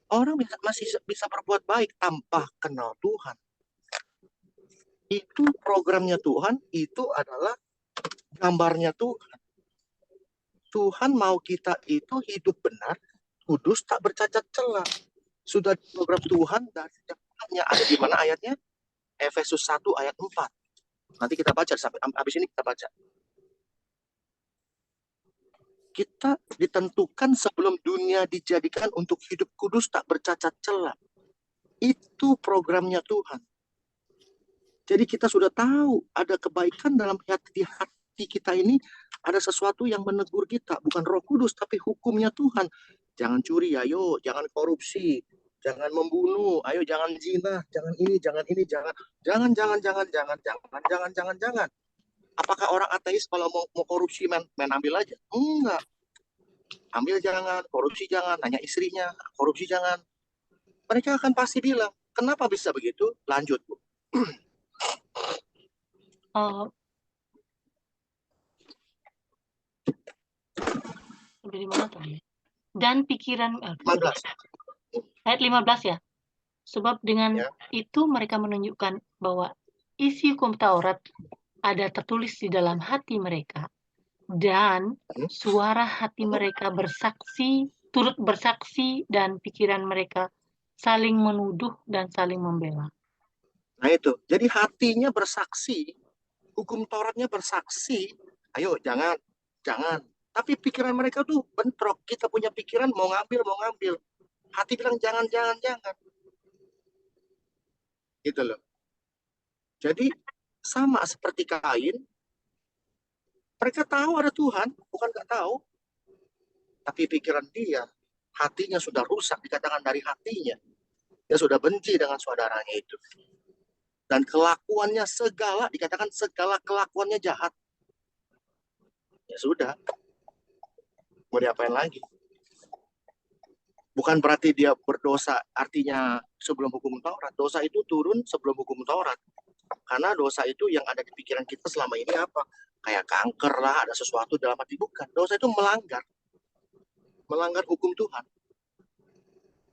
orang masih bisa berbuat baik tanpa kenal Tuhan. Itu programnya Tuhan, itu adalah gambarnya Tuhan. Tuhan mau kita itu hidup benar, kudus, tak bercacat celah. Sudah program Tuhan dari depannya. Ada di mana ayatnya? Efesus 1 ayat 4. Nanti kita baca, sampai habis ini kita baca. Kita ditentukan sebelum dunia dijadikan untuk hidup kudus, tak bercacat celah. Itu programnya Tuhan. Jadi kita sudah tahu ada kebaikan dalam hati kita ini, ada sesuatu yang menegur kita, bukan Roh Kudus tapi hukumnya Tuhan. Jangan curi, ayo, jangan korupsi, jangan membunuh, ayo jangan zina, jangan ini, jangan. Apakah orang ateis kalau mau korupsi main ambil aja? Enggak. Ambil jangan, korupsi jangan, nanya istrinya, korupsi jangan. Mereka akan pasti bilang, kenapa bisa begitu? Lanjut, Bu. Dan pikiran 15. ayat 15 ya. Sebab dengan itu mereka menunjukkan bahwa isi hukum Taurat ada tertulis di dalam hati mereka, dan suara hati mereka turut bersaksi, dan pikiran mereka saling menuduh dan saling membela. Nah itu, jadi hatinya bersaksi, hukum Tauratnya bersaksi, ayo jangan. Tapi pikiran mereka tuh bentrok, kita punya pikiran mau ngambil. Hati bilang jangan. Gitu loh. Jadi sama seperti Kain, mereka tahu ada Tuhan, bukan nggak tahu. Tapi pikiran dia, hatinya sudah rusak, dikatakan dari hatinya. Dia sudah benci dengan saudaranya itu. Dan kelakuannya dikatakan segala kelakuannya jahat. Ya sudah. Mau diapain lagi? Bukan berarti dia berdosa, artinya sebelum hukum Taurat. Dosa itu turun sebelum hukum Taurat. Karena dosa itu yang ada di pikiran kita selama ini apa? Kayak kanker lah, ada sesuatu dalam hati. Bukan. Dosa itu melanggar hukum Tuhan.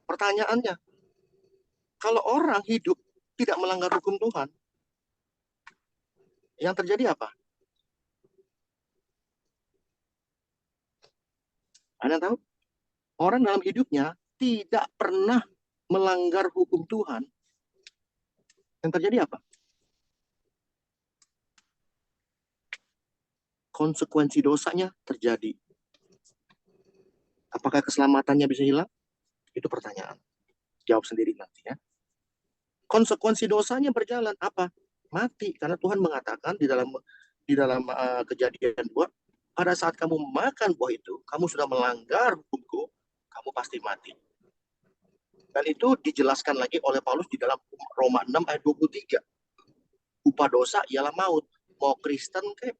Pertanyaannya, kalau orang hidup tidak melanggar hukum Tuhan, yang terjadi apa? Anda tahu? Orang dalam hidupnya tidak pernah melanggar hukum Tuhan. Yang terjadi apa? Konsekuensi dosanya terjadi. Apakah keselamatannya bisa hilang? Itu pertanyaan. Jawab sendiri nanti ya. Konsekuensi dosanya berjalan apa? Mati. Karena Tuhan mengatakan di dalam Kejadian 2, pada saat kamu makan buah itu, kamu sudah melanggar hukumku, kamu pasti mati. Dan itu dijelaskan lagi oleh Paulus di dalam Roma 6 ayat 23. Upah dosa ialah maut. Mau Kristen kek,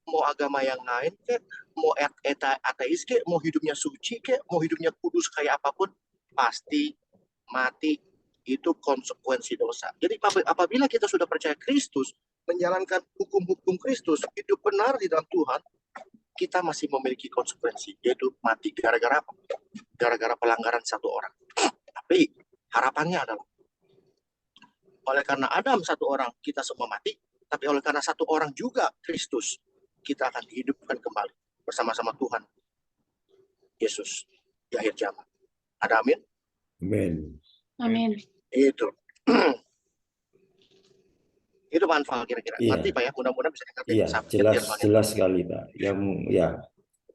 mau agama yang lain kek, mau ateis kek, mau hidupnya suci kek, mau hidupnya kudus kayak apapun, pasti mati. Itu konsekuensi dosa. Jadi apabila kita sudah percaya Kristus, menjalankan hukum-hukum Kristus, hidup benar di dalam Tuhan, kita masih memiliki konsekuensi, yaitu mati. Gara-gara apa? Gara-gara pelanggaran satu orang. Tapi harapannya adalah oleh karena Adam satu orang kita semua mati, tapi oleh karena satu orang juga Kristus kita akan dihidupkan kembali bersama-sama Tuhan Yesus di akhir zaman. Ada amin? Amin. Amin. Itu. Itu Pak Anfal kira-kira. Iya. Nanti Pak ya, mudah-mudahan bisa ngerti. Iya, jelas sekali Pak. Yang ya,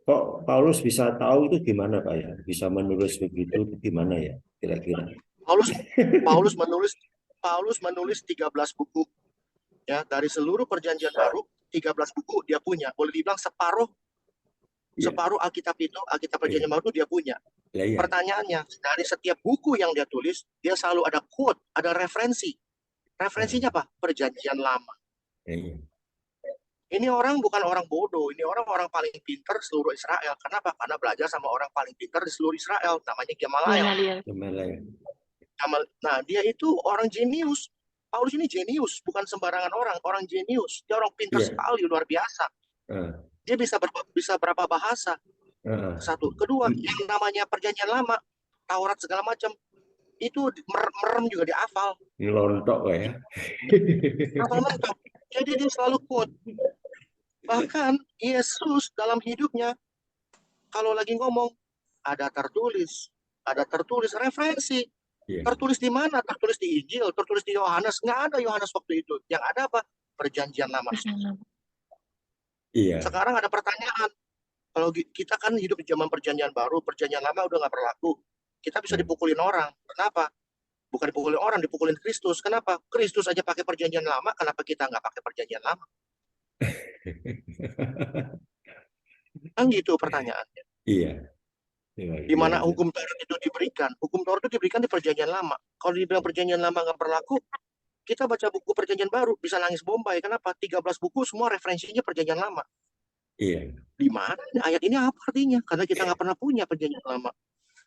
kok Paulus bisa tahu itu gimana Pak ya? Bisa menulis begitu gimana ya? Kira-kira. Paulus menulis 13 buku. Ya, dari seluruh perjanjian baru 13 buku dia punya. Boleh dibilang separuh Alkitab itu, Alkitab perjanjian baru itu dia punya. Iya. Pertanyaannya, dari setiap buku yang dia tulis, dia selalu ada quote, ada referensi. Referensinya apa? Perjanjian lama. Iya. Ini orang bukan orang bodoh, ini orang paling pintar seluruh Israel. Kenapa? Karena belajar sama orang paling pintar di seluruh Israel, namanya Gamaliel. Nah, dia itu orang jenius. Paulus ini jenius, bukan sembarangan orang jenius. Dia orang pintar sekali, luar biasa. Dia bisa berapa bahasa? Satu. Kedua, yang namanya perjanjian lama, Taurat segala macam, itu merem juga dihafal. Lontok ya. Hafal mentok. Jadi dia selalu quote. Bahkan Yesus dalam hidupnya, kalau lagi ngomong, ada tertulis referensi. Tertulis di mana? Tertulis di Injil, tertulis di Yohanes. Nggak ada Yohanes waktu itu. Yang ada apa? Perjanjian lama. Iya. Sekarang ada pertanyaan. Kalau kita kan hidup di zaman perjanjian baru, perjanjian lama udah nggak berlaku. Kita bisa dipukulin orang. Kenapa? Bukan dipukulin orang, dipukulin Kristus. Kenapa? Kristus aja pakai perjanjian lama, kenapa kita nggak pakai perjanjian lama? Kan gitu pertanyaannya. Iya. Di mana hukum Taurat itu diberikan? Hukum Taurat itu diberikan di perjanjian lama. Kalau dibilang perjanjian lama nggak berlaku, kita baca buku perjanjian baru bisa nangis bombay. Kenapa? 13 buku semua referensinya perjanjian lama. Iya. Di mana ayat ini apa artinya? Karena kita nggak pernah punya perjanjian lama.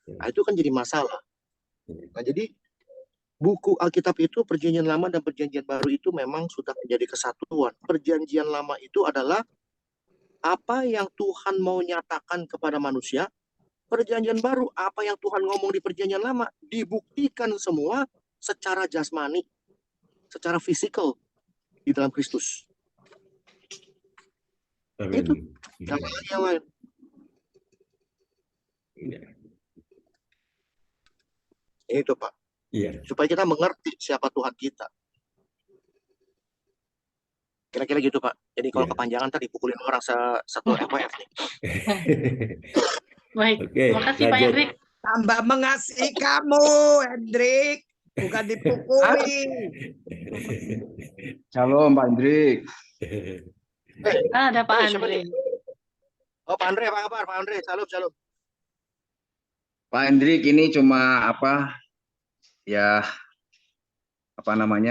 Nah, itu kan jadi masalah. Nah, jadi buku Alkitab itu perjanjian lama dan perjanjian baru itu memang sudah menjadi kesatuan. Perjanjian lama itu adalah apa yang Tuhan mau nyatakan kepada manusia. Perjanjian baru, apa yang Tuhan ngomong di perjanjian lama, dibuktikan semua secara jasmani, secara fisikal di dalam Kristus. Amin. Itu yang lain. Itu Pak. Iya. Supaya kita mengerti siapa Tuhan kita. Kira-kira gitu Pak. Jadi kalau kepanjangan tadi dipukulin orang satu FWF nih. Baik, Oke, terima kasih Pak lanjut. Hendrik. Tambah mengasihi kamu, Hendrik. Bukan dipukuli. Shalom Pak Hendrik. Ada Pak siapa Andre. nih? Oh Pak Andre, apa kabar Pak Andre? Salam. Pak Hendrik ini cuma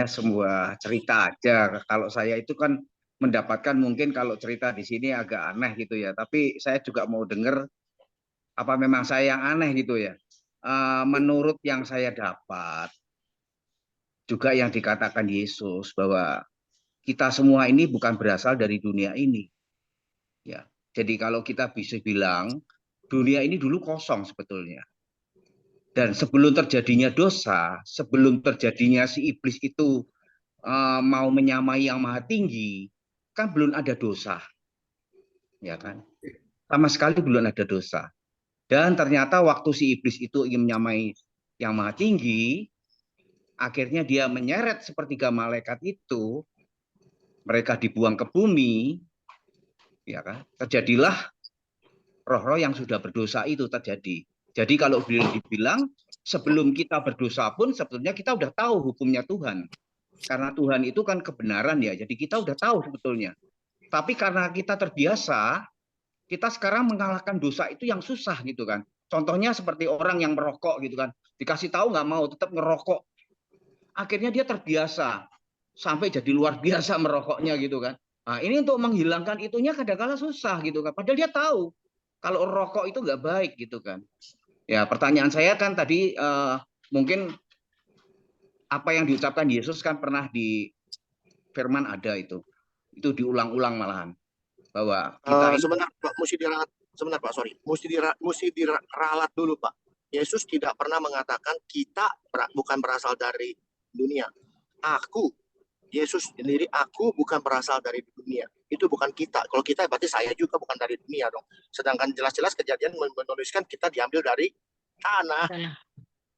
sebuah cerita aja. Kalau saya itu kan mendapatkan mungkin kalau cerita di sini agak aneh gitu ya. Tapi saya juga mau dengar apa memang saya yang aneh gitu ya. Menurut yang saya dapat juga yang dikatakan Yesus bahwa kita semua ini bukan berasal dari dunia ini. Ya. Jadi kalau kita bisa bilang dunia ini dulu kosong sebetulnya. Dan sebelum terjadinya dosa, sebelum terjadinya si iblis itu mau menyamai yang maha tinggi, kan belum ada dosa. Ya kan? Sama sekali belum ada dosa. Dan ternyata waktu si iblis itu ingin menyamai yang maha tinggi, akhirnya dia menyeret sepertiga malaikat itu, mereka dibuang ke bumi, ya kan? Terjadilah roh-roh yang sudah berdosa itu terjadi. Jadi kalau dibilang sebelum kita berdosa pun sebetulnya kita udah tahu hukumnya Tuhan. Karena Tuhan itu kan kebenaran ya, jadi kita udah tahu sebetulnya. Tapi karena kita terbiasa, kita sekarang mengalahkan dosa itu yang susah gitu kan. Contohnya seperti orang yang merokok gitu kan. Dikasih tahu nggak mau, tetap ngerokok. Akhirnya dia terbiasa sampai jadi luar biasa merokoknya gitu kan. Nah, ini untuk menghilangkan itunya kadang-kala susah gitu kan. Padahal dia tahu kalau rokok itu nggak baik gitu kan. Ya, pertanyaan saya kan tadi mungkin apa yang diucapkan Yesus kan pernah di firman ada itu diulang-ulang malahan bahwa kita ini Sebentar Pak, sebentar Pak, sorry. Mesti diralat dulu Pak. Yesus tidak pernah mengatakan kita bukan berasal dari dunia. Yesus sendiri, aku bukan berasal dari dunia. Itu bukan kita. Kalau kita berarti saya juga bukan dari dunia dong. Sedangkan jelas-jelas kejadian menuliskan kita diambil dari tanah. Nah,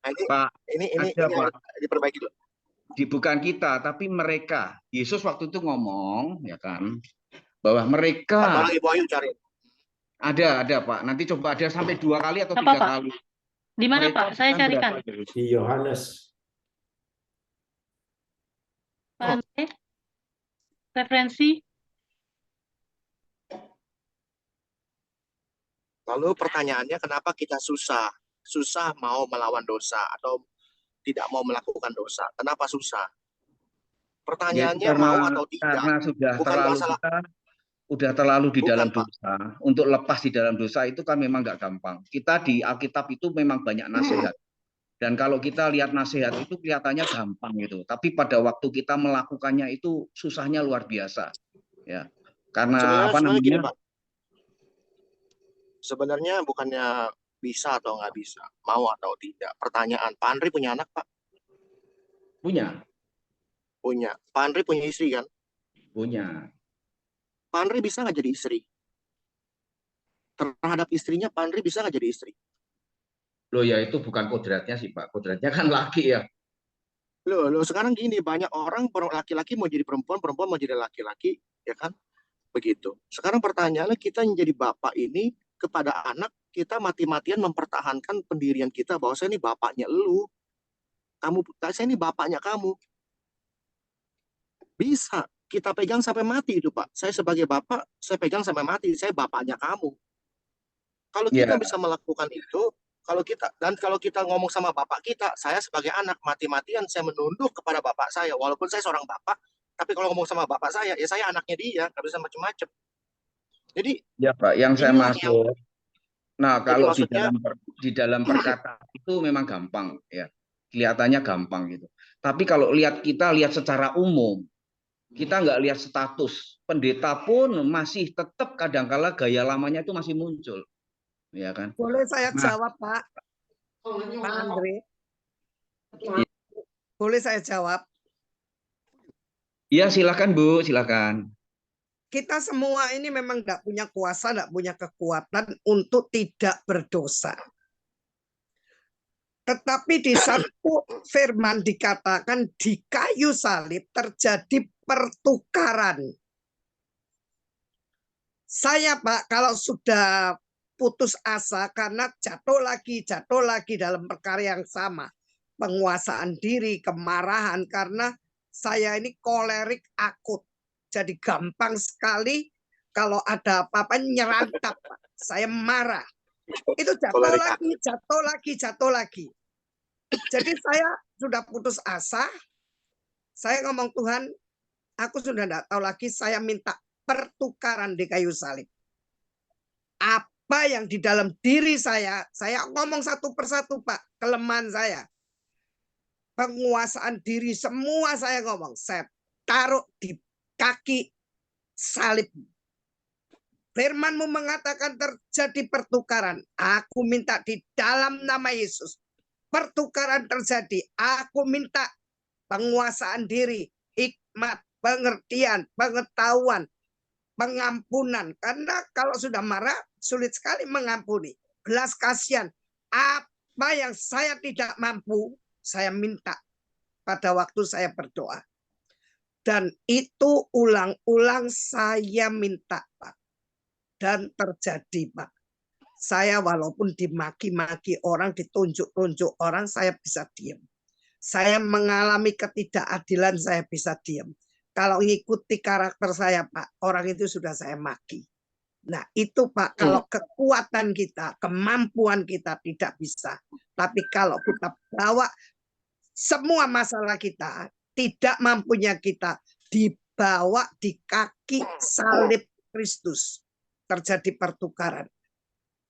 Pak, ini Pak, diperbaiki dulu. Bukan kita, tapi mereka. Yesus waktu itu ngomong, ya kan, bahwa mereka. Tolong Ibu Ayu cari. Ada Pak. Nanti coba ada sampai 2 kali atau 3 kali. Di mana Mereka Pak? Saya carikan. Di Yohanes. Pak Andre, referensi. Lalu pertanyaannya kenapa kita susah mau melawan dosa atau tidak mau melakukan dosa? Kenapa susah? Pertanyaannya mau atau tidak? Karena sudah bukan terlalu masalah. Udah terlalu di dalam Pak. dosa. Untuk lepas di dalam dosa itu kan memang nggak gampang. Kita di Alkitab itu memang banyak nasihat. Dan kalau kita lihat nasihat itu kelihatannya gampang gitu. Tapi pada waktu kita melakukannya itu susahnya luar biasa. Ya. Karena apa namanya? Gini, Pak. Sebenarnya bukannya bisa atau nggak bisa, mau atau tidak. Pertanyaan, Pak Andri punya anak, Pak? Punya. Pak Andri punya istri kan? Punya. Pak Andri bisa nggak jadi istri? Terhadap istrinya, Pak Andri bisa nggak jadi istri? Loh ya itu bukan kodratnya sih Pak. Kodratnya kan laki ya. Loh sekarang gini, banyak orang laki-laki mau jadi perempuan, perempuan mau jadi laki-laki, ya kan? Begitu. Sekarang pertanyaannya kita yang jadi bapak ini kepada anak, kita mati-matian mempertahankan pendirian kita bahwa saya ini bapaknya lu. Saya ini bapaknya kamu. Bisa. Kita pegang sampai mati itu Pak. Saya sebagai bapak, saya pegang sampai mati. Saya bapaknya kamu. Kalau kita bisa melakukan itu, kalau kita ngomong sama bapak kita, saya sebagai anak mati-matian saya menunduk kepada bapak saya, walaupun saya seorang bapak, tapi kalau ngomong sama bapak saya, ya saya anaknya dia, nggak bisa macam-macam. Jadi ya Pak, yang saya maksud. Nah, kalau maksudnya, di dalam perkataan itu memang gampang ya. Kelihatannya gampang gitu. Tapi kalau kita lihat secara umum, kita nggak lihat status. Pendeta pun masih tetap kadang-kala gaya lamanya itu masih muncul. Ya kan? Boleh saya jawab, Pak? Pak Andre? Boleh saya jawab? Iya, silakan Bu, silakan. Kita semua ini memang tidak punya kuasa, tidak punya kekuatan untuk tidak berdosa. Tetapi di satu firman dikatakan di kayu salib terjadi pertukaran. Saya Pak, kalau sudah putus asa karena jatuh lagi dalam perkara yang sama. Penguasaan diri, kemarahan, karena saya ini kolerik akut. Jadi gampang sekali kalau ada apa-apa nyerantap. Saya marah. Itu jatuh lagi. Jadi saya sudah putus asa. Saya ngomong, Tuhan, aku sudah tidak tahu lagi, saya minta pertukaran di kayu salib. Apa yang di dalam diri saya ngomong satu persatu Pak, kelemahan saya. Penguasaan diri semua saya ngomong, saya taruh di kaki salib. Firman-Mu mengatakan terjadi pertukaran. Aku minta di dalam nama Yesus. Pertukaran terjadi. Aku minta penguasaan diri, hikmat, pengertian, pengetahuan, pengampunan. Karena kalau sudah marah, sulit sekali mengampuni. Belas kasihan. Apa yang saya tidak mampu, saya minta pada waktu saya berdoa. Dan itu ulang-ulang saya minta, Pak. Dan terjadi, Pak. Saya walaupun dimaki-maki orang, ditunjuk-tunjuk orang, saya bisa diam. Saya mengalami ketidakadilan, saya bisa diam. Kalau ngikuti karakter saya, Pak, orang itu sudah saya maki. Nah, itu Pak, kalau kekuatan kita, kemampuan kita tidak bisa. Tapi kalau kita bawa semua masalah kita, tidak mampunya kita dibawa di kaki salib Kristus, terjadi pertukaran.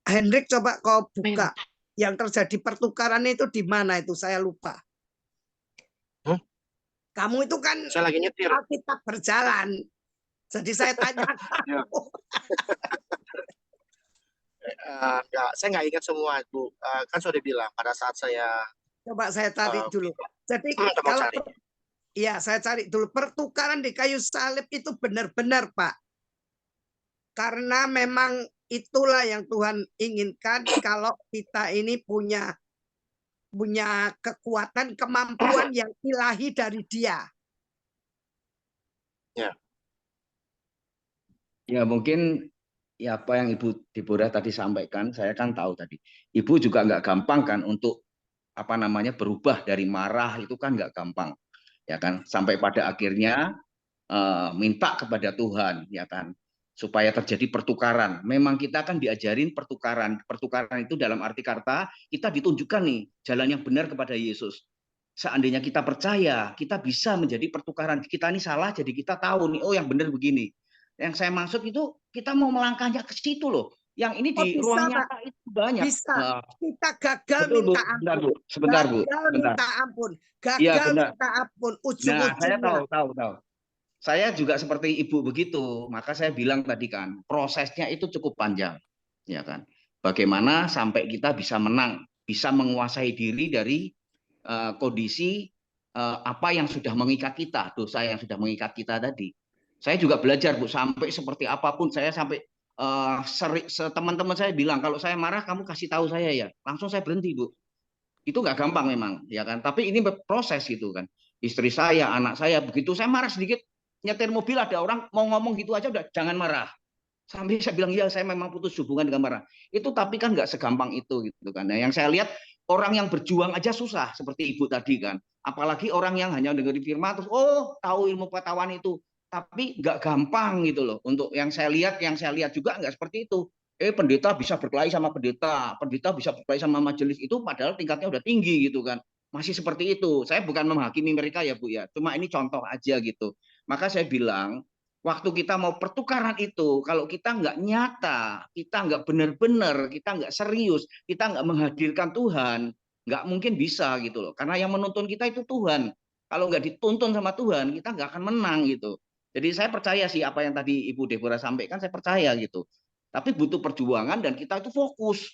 Hendrik, coba kau buka yang terjadi pertukaran itu di mana itu, saya lupa. Kamu itu kan Saya lagi nyetir. Alkitab berjalan. Jadi saya tanya. Enggak, saya nggak ingat semua, Bu. Kan sudah bilang pada saat saya Coba saya tarik dulu. Jadi kita mau kalau cari. ya saya cari dulu, pertukaran di kayu salib itu benar-benar, Pak. Karena memang itulah yang Tuhan inginkan kalau kita ini punya kekuatan, kemampuan yang ilahi dari Dia. Ya mungkin ya apa yang Ibu Deborah tadi sampaikan, saya kan tahu tadi. Ibu juga nggak gampang kan untuk apa namanya berubah dari marah, itu kan nggak gampang, ya kan. Sampai pada akhirnya minta kepada Tuhan, ya kan, supaya terjadi pertukaran. Memang kita kan diajarin pertukaran. Pertukaran itu dalam arti kata kita ditunjukkan nih jalan yang benar kepada Yesus. Seandainya kita percaya, kita bisa menjadi pertukaran. Kita ini salah, jadi kita tahu nih, oh yang benar begini. Yang saya maksud itu kita mau melangkahnya ke situ loh. Yang ini di bisa, ruang Pak. nyata itu banyak. Bisa. Kita gagal Betul, Bu. minta ampun. Sebentar, Bu. Gagal Sebentar. minta ampun. Iya, Gagal benar. minta ampun. Nah, Ujung-ujungnya. saya tahu. Saya juga seperti Ibu begitu. Maka saya bilang tadi kan, prosesnya itu cukup panjang, ya kan. Bagaimana sampai kita bisa menang, bisa menguasai diri dari kondisi apa yang sudah mengikat kita, dosa yang sudah mengikat kita tadi. Saya juga belajar, Bu, sampai seperti apapun saya sampai teman-teman saya bilang kalau saya marah kamu kasih tahu saya ya, langsung saya berhenti, Bu. Itu nggak gampang memang, ya kan. Tapi ini proses gitu kan. Istri saya, anak saya begitu saya marah sedikit nyetir mobil ada orang mau ngomong gitu aja udah jangan marah. Sampai saya bilang ya saya memang putus hubungan dengan marah. Itu tapi kan nggak segampang itu gitu kan. Nah, yang saya lihat orang yang berjuang aja susah seperti Ibu tadi kan. Apalagi orang yang hanya dengerin firman terus tahu ilmu pengetahuan itu. Tapi nggak gampang gitu loh. Untuk yang saya lihat juga nggak seperti itu. Pendeta bisa berkelahi sama pendeta bisa berkelahi sama majelis itu padahal tingkatnya udah tinggi gitu kan. Masih seperti itu. Saya bukan menghakimi mereka ya, Bu ya. Cuma ini contoh aja gitu. Maka saya bilang, waktu kita mau pertukaran itu, kalau kita nggak nyata, kita nggak benar-benar, kita nggak serius, kita nggak menghadirkan Tuhan, nggak mungkin bisa gitu loh. Karena yang menuntun kita itu Tuhan. Kalau nggak dituntun sama Tuhan, kita nggak akan menang gitu. Jadi saya percaya sih apa yang tadi Ibu Deborah sampaikan, saya percaya gitu. Tapi butuh perjuangan dan kita itu fokus,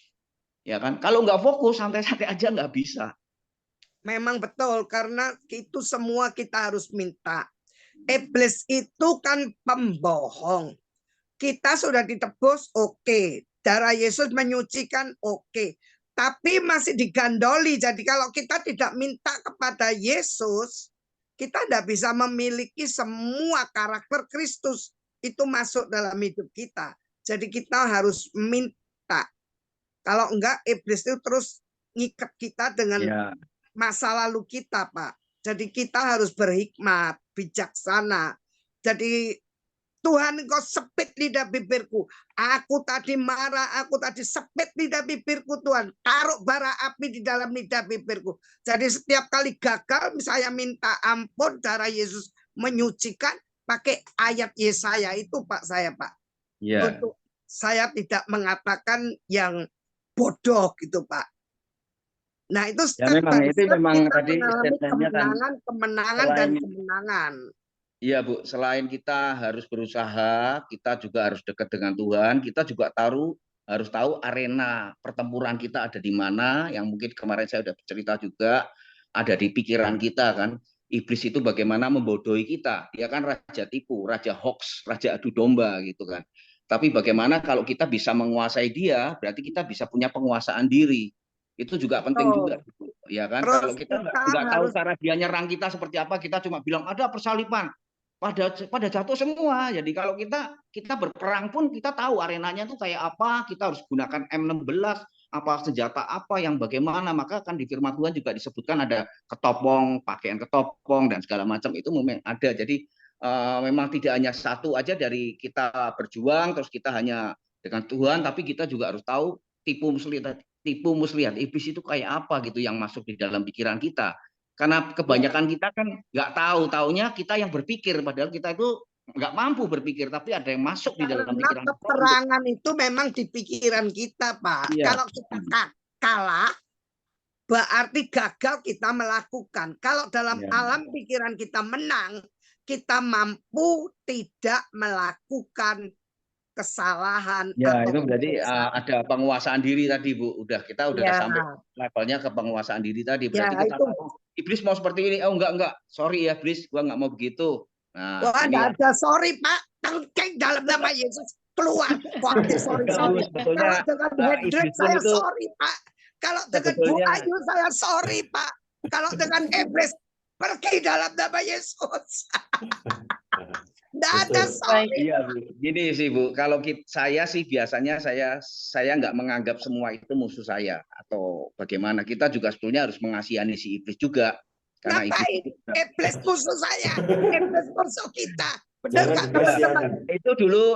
ya kan? Kalau nggak fokus, santai-santai aja nggak bisa. Memang betul, karena itu semua kita harus minta. Iblis itu kan pembohong. Kita sudah ditebus, oke. Darah Yesus menyucikan, oke. Tapi masih digandoli. Jadi kalau kita tidak minta kepada Yesus, kita tidak bisa memiliki semua karakter Kristus. Itu masuk dalam hidup kita. Jadi kita harus minta. Kalau enggak, iblis itu terus ngikat kita dengan masa lalu kita, Pak. Jadi kita harus berhikmat, bijaksana. Jadi Tuhan, Engkau sepit lidah bibirku. Aku tadi marah, aku tadi sepit lidah bibirku, Tuhan. Taruh bara api di dalam lidah bibirku. Jadi setiap kali gagal, misalnya minta ampun, darah Yesus menyucikan, pakai ayat Yesaya itu, Pak, saya, Pak. Untuk saya tidak mengatakan yang bodoh gitu, Pak. Nah, itu step memang by itu step memang kita tadi mengalami kemenangan dan kemenangan. Iya, Bu, selain kita harus berusaha, kita juga harus dekat dengan Tuhan, kita juga harus tahu arena pertempuran kita ada di mana, yang mungkin kemarin saya sudah bercerita juga, ada di pikiran kita kan. Iblis itu bagaimana membodohi kita, dia kan raja tipu, raja hoax, raja adu domba gitu kan. Tapi bagaimana kalau kita bisa menguasai dia, berarti kita bisa punya penguasaan diri. Itu juga penting juga, ya kan? Terus Kalau kita nggak tahu cara dia nyerang kita seperti apa, kita cuma bilang ada persalipan, pada jatuh semua. Jadi kalau kita berperang pun kita tahu arenanya itu kayak apa, kita harus gunakan M16, apa senjata apa yang bagaimana, maka kan di firman Tuhan juga disebutkan ada ketopong, pakaian ketopong dan segala macam itu memang ada. Jadi memang tidak hanya satu aja dari kita berjuang terus kita hanya dengan Tuhan, tapi kita juga harus tahu tipu muslihat tipu muslihat iblis itu kayak apa gitu yang masuk di dalam pikiran kita. Karena kebanyakan kita kan nggak tahu, taunya kita yang berpikir, padahal kita itu nggak mampu berpikir, tapi ada yang masuk di dalam Karena pikiran kita. peperangan itu memang di pikiran kita, Pak. Iya. Kalau kita kalah, berarti gagal kita melakukan. Kalau dalam Ya. alam pikiran kita menang, kita mampu tidak melakukan kesalahan. Ya, atau itu berarti kesalahan. ada penguasaan diri tadi, Bu. Kita udah Ya. sampai levelnya ke penguasaan diri tadi. Berarti Ya, kita itu. tahu, iblis mau seperti ini. Oh, enggak. Sorry ya, iblis, gua nggak mau begitu. Nah, Wah, ini nggak ada sorry, Pak. Tengkeng dalam nama Yesus. Keluar. Wah, sorry. Bu, sebetulnya Kalau dengan Hendrik, iblis pun saya itu sorry, Pak. Kalau dengan Bu sebetulnya Ayu, saya sorry, Pak. Kalau dengan iblis, pergi dalam nama Yesus. Nggak ada sorry. Iya, Bu. Gini sih, Bu. Kalau saya sih biasanya saya nggak menganggap semua itu musuh saya atau bagaimana. Kita juga sebetulnya harus mengasihani si iblis juga. Karena Ngapain? Iblis musuh saya. Iblis musuh kita. Benar Jangan nggak, teman-teman? itu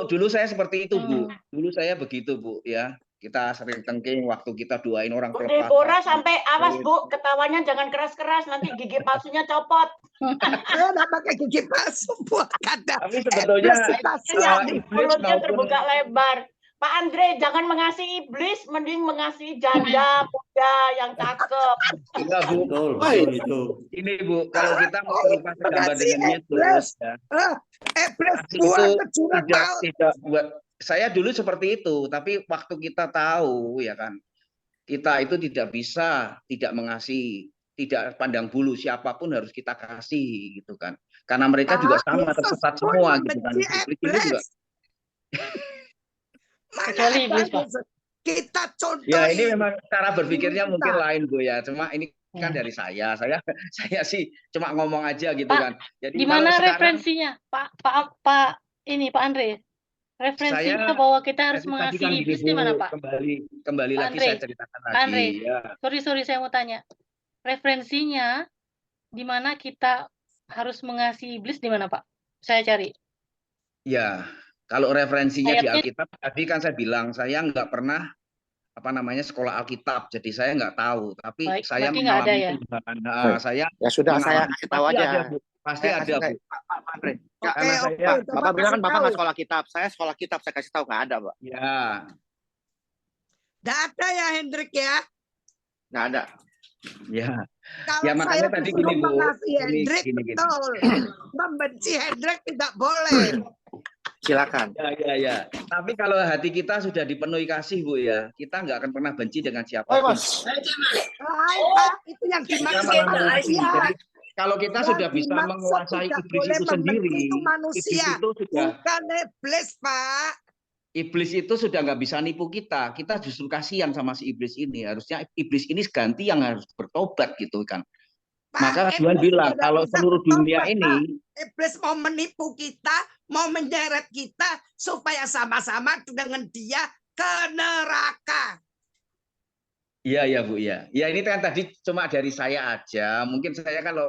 dulu saya seperti itu, Bu. Dulu saya begitu, Bu, ya. Kita sering tengking waktu kita doain orang Bu terlepas. Deborah sampai awas Bu, ketawanya jangan keras-keras, nanti gigi palsunya copot. Saya nggak pakai gigi palsu buat kata. Tapi sebetulnya Iblis mulutnya terbuka lebar. Pak Andre, jangan mengasihi iblis, mending mengasihi janda muda yang cakep. Enggak, Bu. Betul itu. Ini, Bu, kalau kita mau terlepas gambar dengan Yesus, ya. Iblis Itu buang ke jurang laut. tidak buat saya dulu seperti itu, tapi waktu kita tahu ya kan, kita itu tidak bisa tidak mengasihi, tidak pandang bulu, siapapun harus kita kasih gitu kan. Karena mereka juga sama tersesat semua gitu kan. Iblis ini juga. Kecuali iblis, Pak. Kita contoh. Ya, ini memang cara berpikirnya mungkin lain, Bu, ya. Cuma ini kan dari saya sih cuma ngomong aja gitu Pak, kan. Jadi gimana kalau sekarang, referensinya, Pak Andre? Referensinya bahwa kita harus tadi kan mengasihi gini, iblis Bu, di mana, Pak? Kembali Pak lagi Andre, saya ceritakan Pak lagi. Andre, Ya. sorry saya mau tanya. Referensinya di mana kita harus mengasihi iblis di mana, Pak? Saya cari. Ya, kalau referensinya di Ayatnya- Alkitab, tadi kan saya bilang saya nggak pernah sekolah Alkitab, jadi saya nggak tahu. Tapi Baik, saya berarti nggak ada mengalami ya? perubahan. Saya Ya sudah, saya mengalami. kasih tahu Pasti aja. ada, Bu. Pasti Saya ada, kasih Bu. tahu. Pak Andre. Karena saya, Bapak bilang kan Bapak nggak sekolah kitab. Saya sekolah kitab, saya kasih tahu nggak ada, Pak. ya, Nggak ada ya, Hendrik ya? Nggak ada. ya. Kalau Ya, makanya saya tadi disuruh gini, Bu. mengasihi Hendrik, Gini. betul. Membenci Hendrik tidak boleh. Silakan. Ya. Tapi kalau hati kita sudah dipenuhi kasih, Bu, ya, kita nggak akan pernah benci dengan Oi, siapapun. Mas. Hai, Pak, itu yang Kita dimaksud malah manusia. jadi, kalau kita Yang sudah bisa dimaksud menguasai tidak iblis boleh itu sendiri, membenci itu manusia, iblis itu sudah bukan iblis, Pak. Iblis itu sudah nggak bisa nipu kita. Kita justru kasihan sama si iblis ini. Harusnya iblis ini ganti yang harus bertobat gitu kan. Pak, Maka iblis Tuhan bilang tidak kalau bisa seluruh dunia bertobat, ini, Pak. Iblis mau menipu kita, mau menyeret kita supaya sama-sama dengan dia ke neraka. iya Bu ya. Ya ini kan tadi cuma dari saya aja. Mungkin saya kalau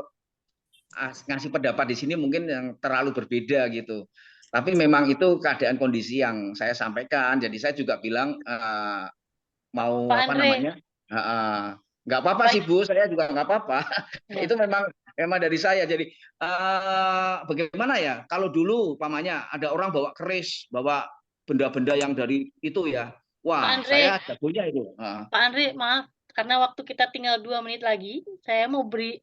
ngasih pendapat di sini mungkin yang terlalu berbeda gitu. Tapi memang itu keadaan kondisi yang saya sampaikan. Jadi saya juga bilang mau Pak apa Andre. namanya? Nggak apa-apa sih Bu, saya juga nggak apa-apa. Ya. Itu memang dari saya. Jadi bagaimana ya? Kalau dulu pamannya ada orang bawa keris, bawa benda-benda yang dari itu ya. Wah, Pak Andre. saya jagonya itu. Pak Andre, maaf, karena waktu kita tinggal 2 menit lagi, saya mau beri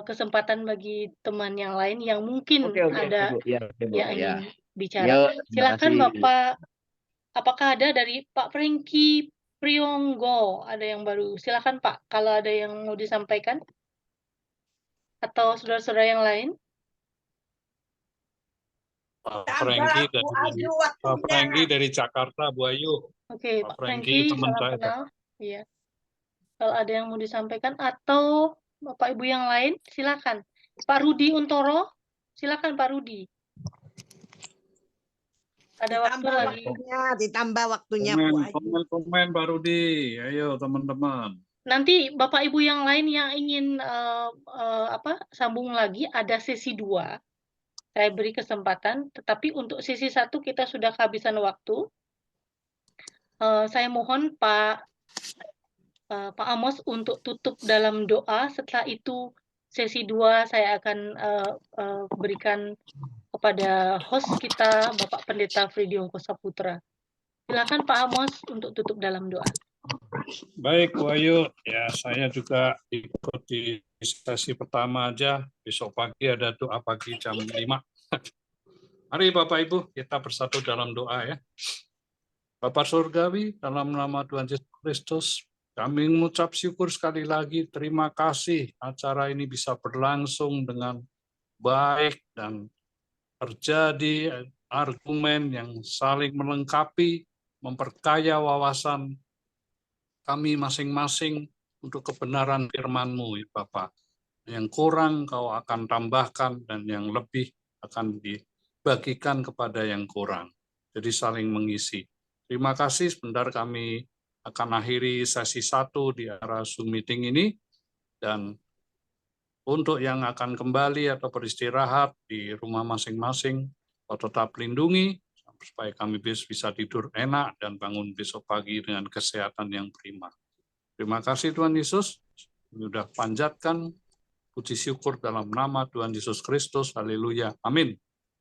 kesempatan bagi teman yang lain yang mungkin Oke, ada Bu. Ya, Bu. yang Ya. ingin bicara. Ya, Silakan terima kasih. Bapak. Apakah ada dari Pak Franky Prionggo ada yang baru? Silakan Pak, kalau ada yang mau disampaikan atau saudara-saudara yang lain. Pak Tambah Franky dari Jakarta, Bu Ayu. Oke, Pak Pak Franky, Franky, teman salam saya. kenal. Iya. Kalau ada yang mau disampaikan atau Bapak Ibu yang lain, silakan. Pak Rudi Untoro, silakan Pak Rudi. Ada waktu lagi. Ditambah waktunya, Bu Ayu. Komen Pak Rudi. Ayo teman-teman. Nanti Bapak Ibu yang lain yang ingin sambung lagi, ada sesi 2. Saya beri kesempatan, tetapi untuk sesi 1 kita sudah kehabisan waktu. Saya mohon Pak Pak Amos untuk tutup dalam doa. Setelah itu sesi 2 saya akan berikan kepada host kita, Bapak Pendeta Fridio Kosaputra. Silakan Pak Amos untuk tutup dalam doa. Baik, Bu Ayu, ya saya juga ikut di sesi pertama aja. Besok pagi ada doa pagi jam 5. Mari Bapak Ibu, kita bersatu dalam doa ya. Bapak Surgawi, dalam nama Tuhan Yesus Kristus, kami mengucap syukur sekali lagi, terima kasih acara ini bisa berlangsung dengan baik dan terjadi argumen yang saling melengkapi, memperkaya wawasan kami masing-masing untuk kebenaran firman-Mu, ya Bapak. Yang kurang Kau akan tambahkan dan yang lebih akan dibagikan kepada yang kurang. Jadi saling mengisi. Terima kasih, sebentar kami akan akhiri sesi 1 di era Zoom meeting ini. Dan untuk yang akan kembali atau beristirahat di rumah masing-masing, Kau tetap lindungi, supaya kami bisa tidur enak dan bangun besok pagi dengan kesehatan yang prima. Terima kasih Tuhan Yesus, sudah panjatkan puji syukur dalam nama Tuhan Yesus Kristus. Haleluya. Amin.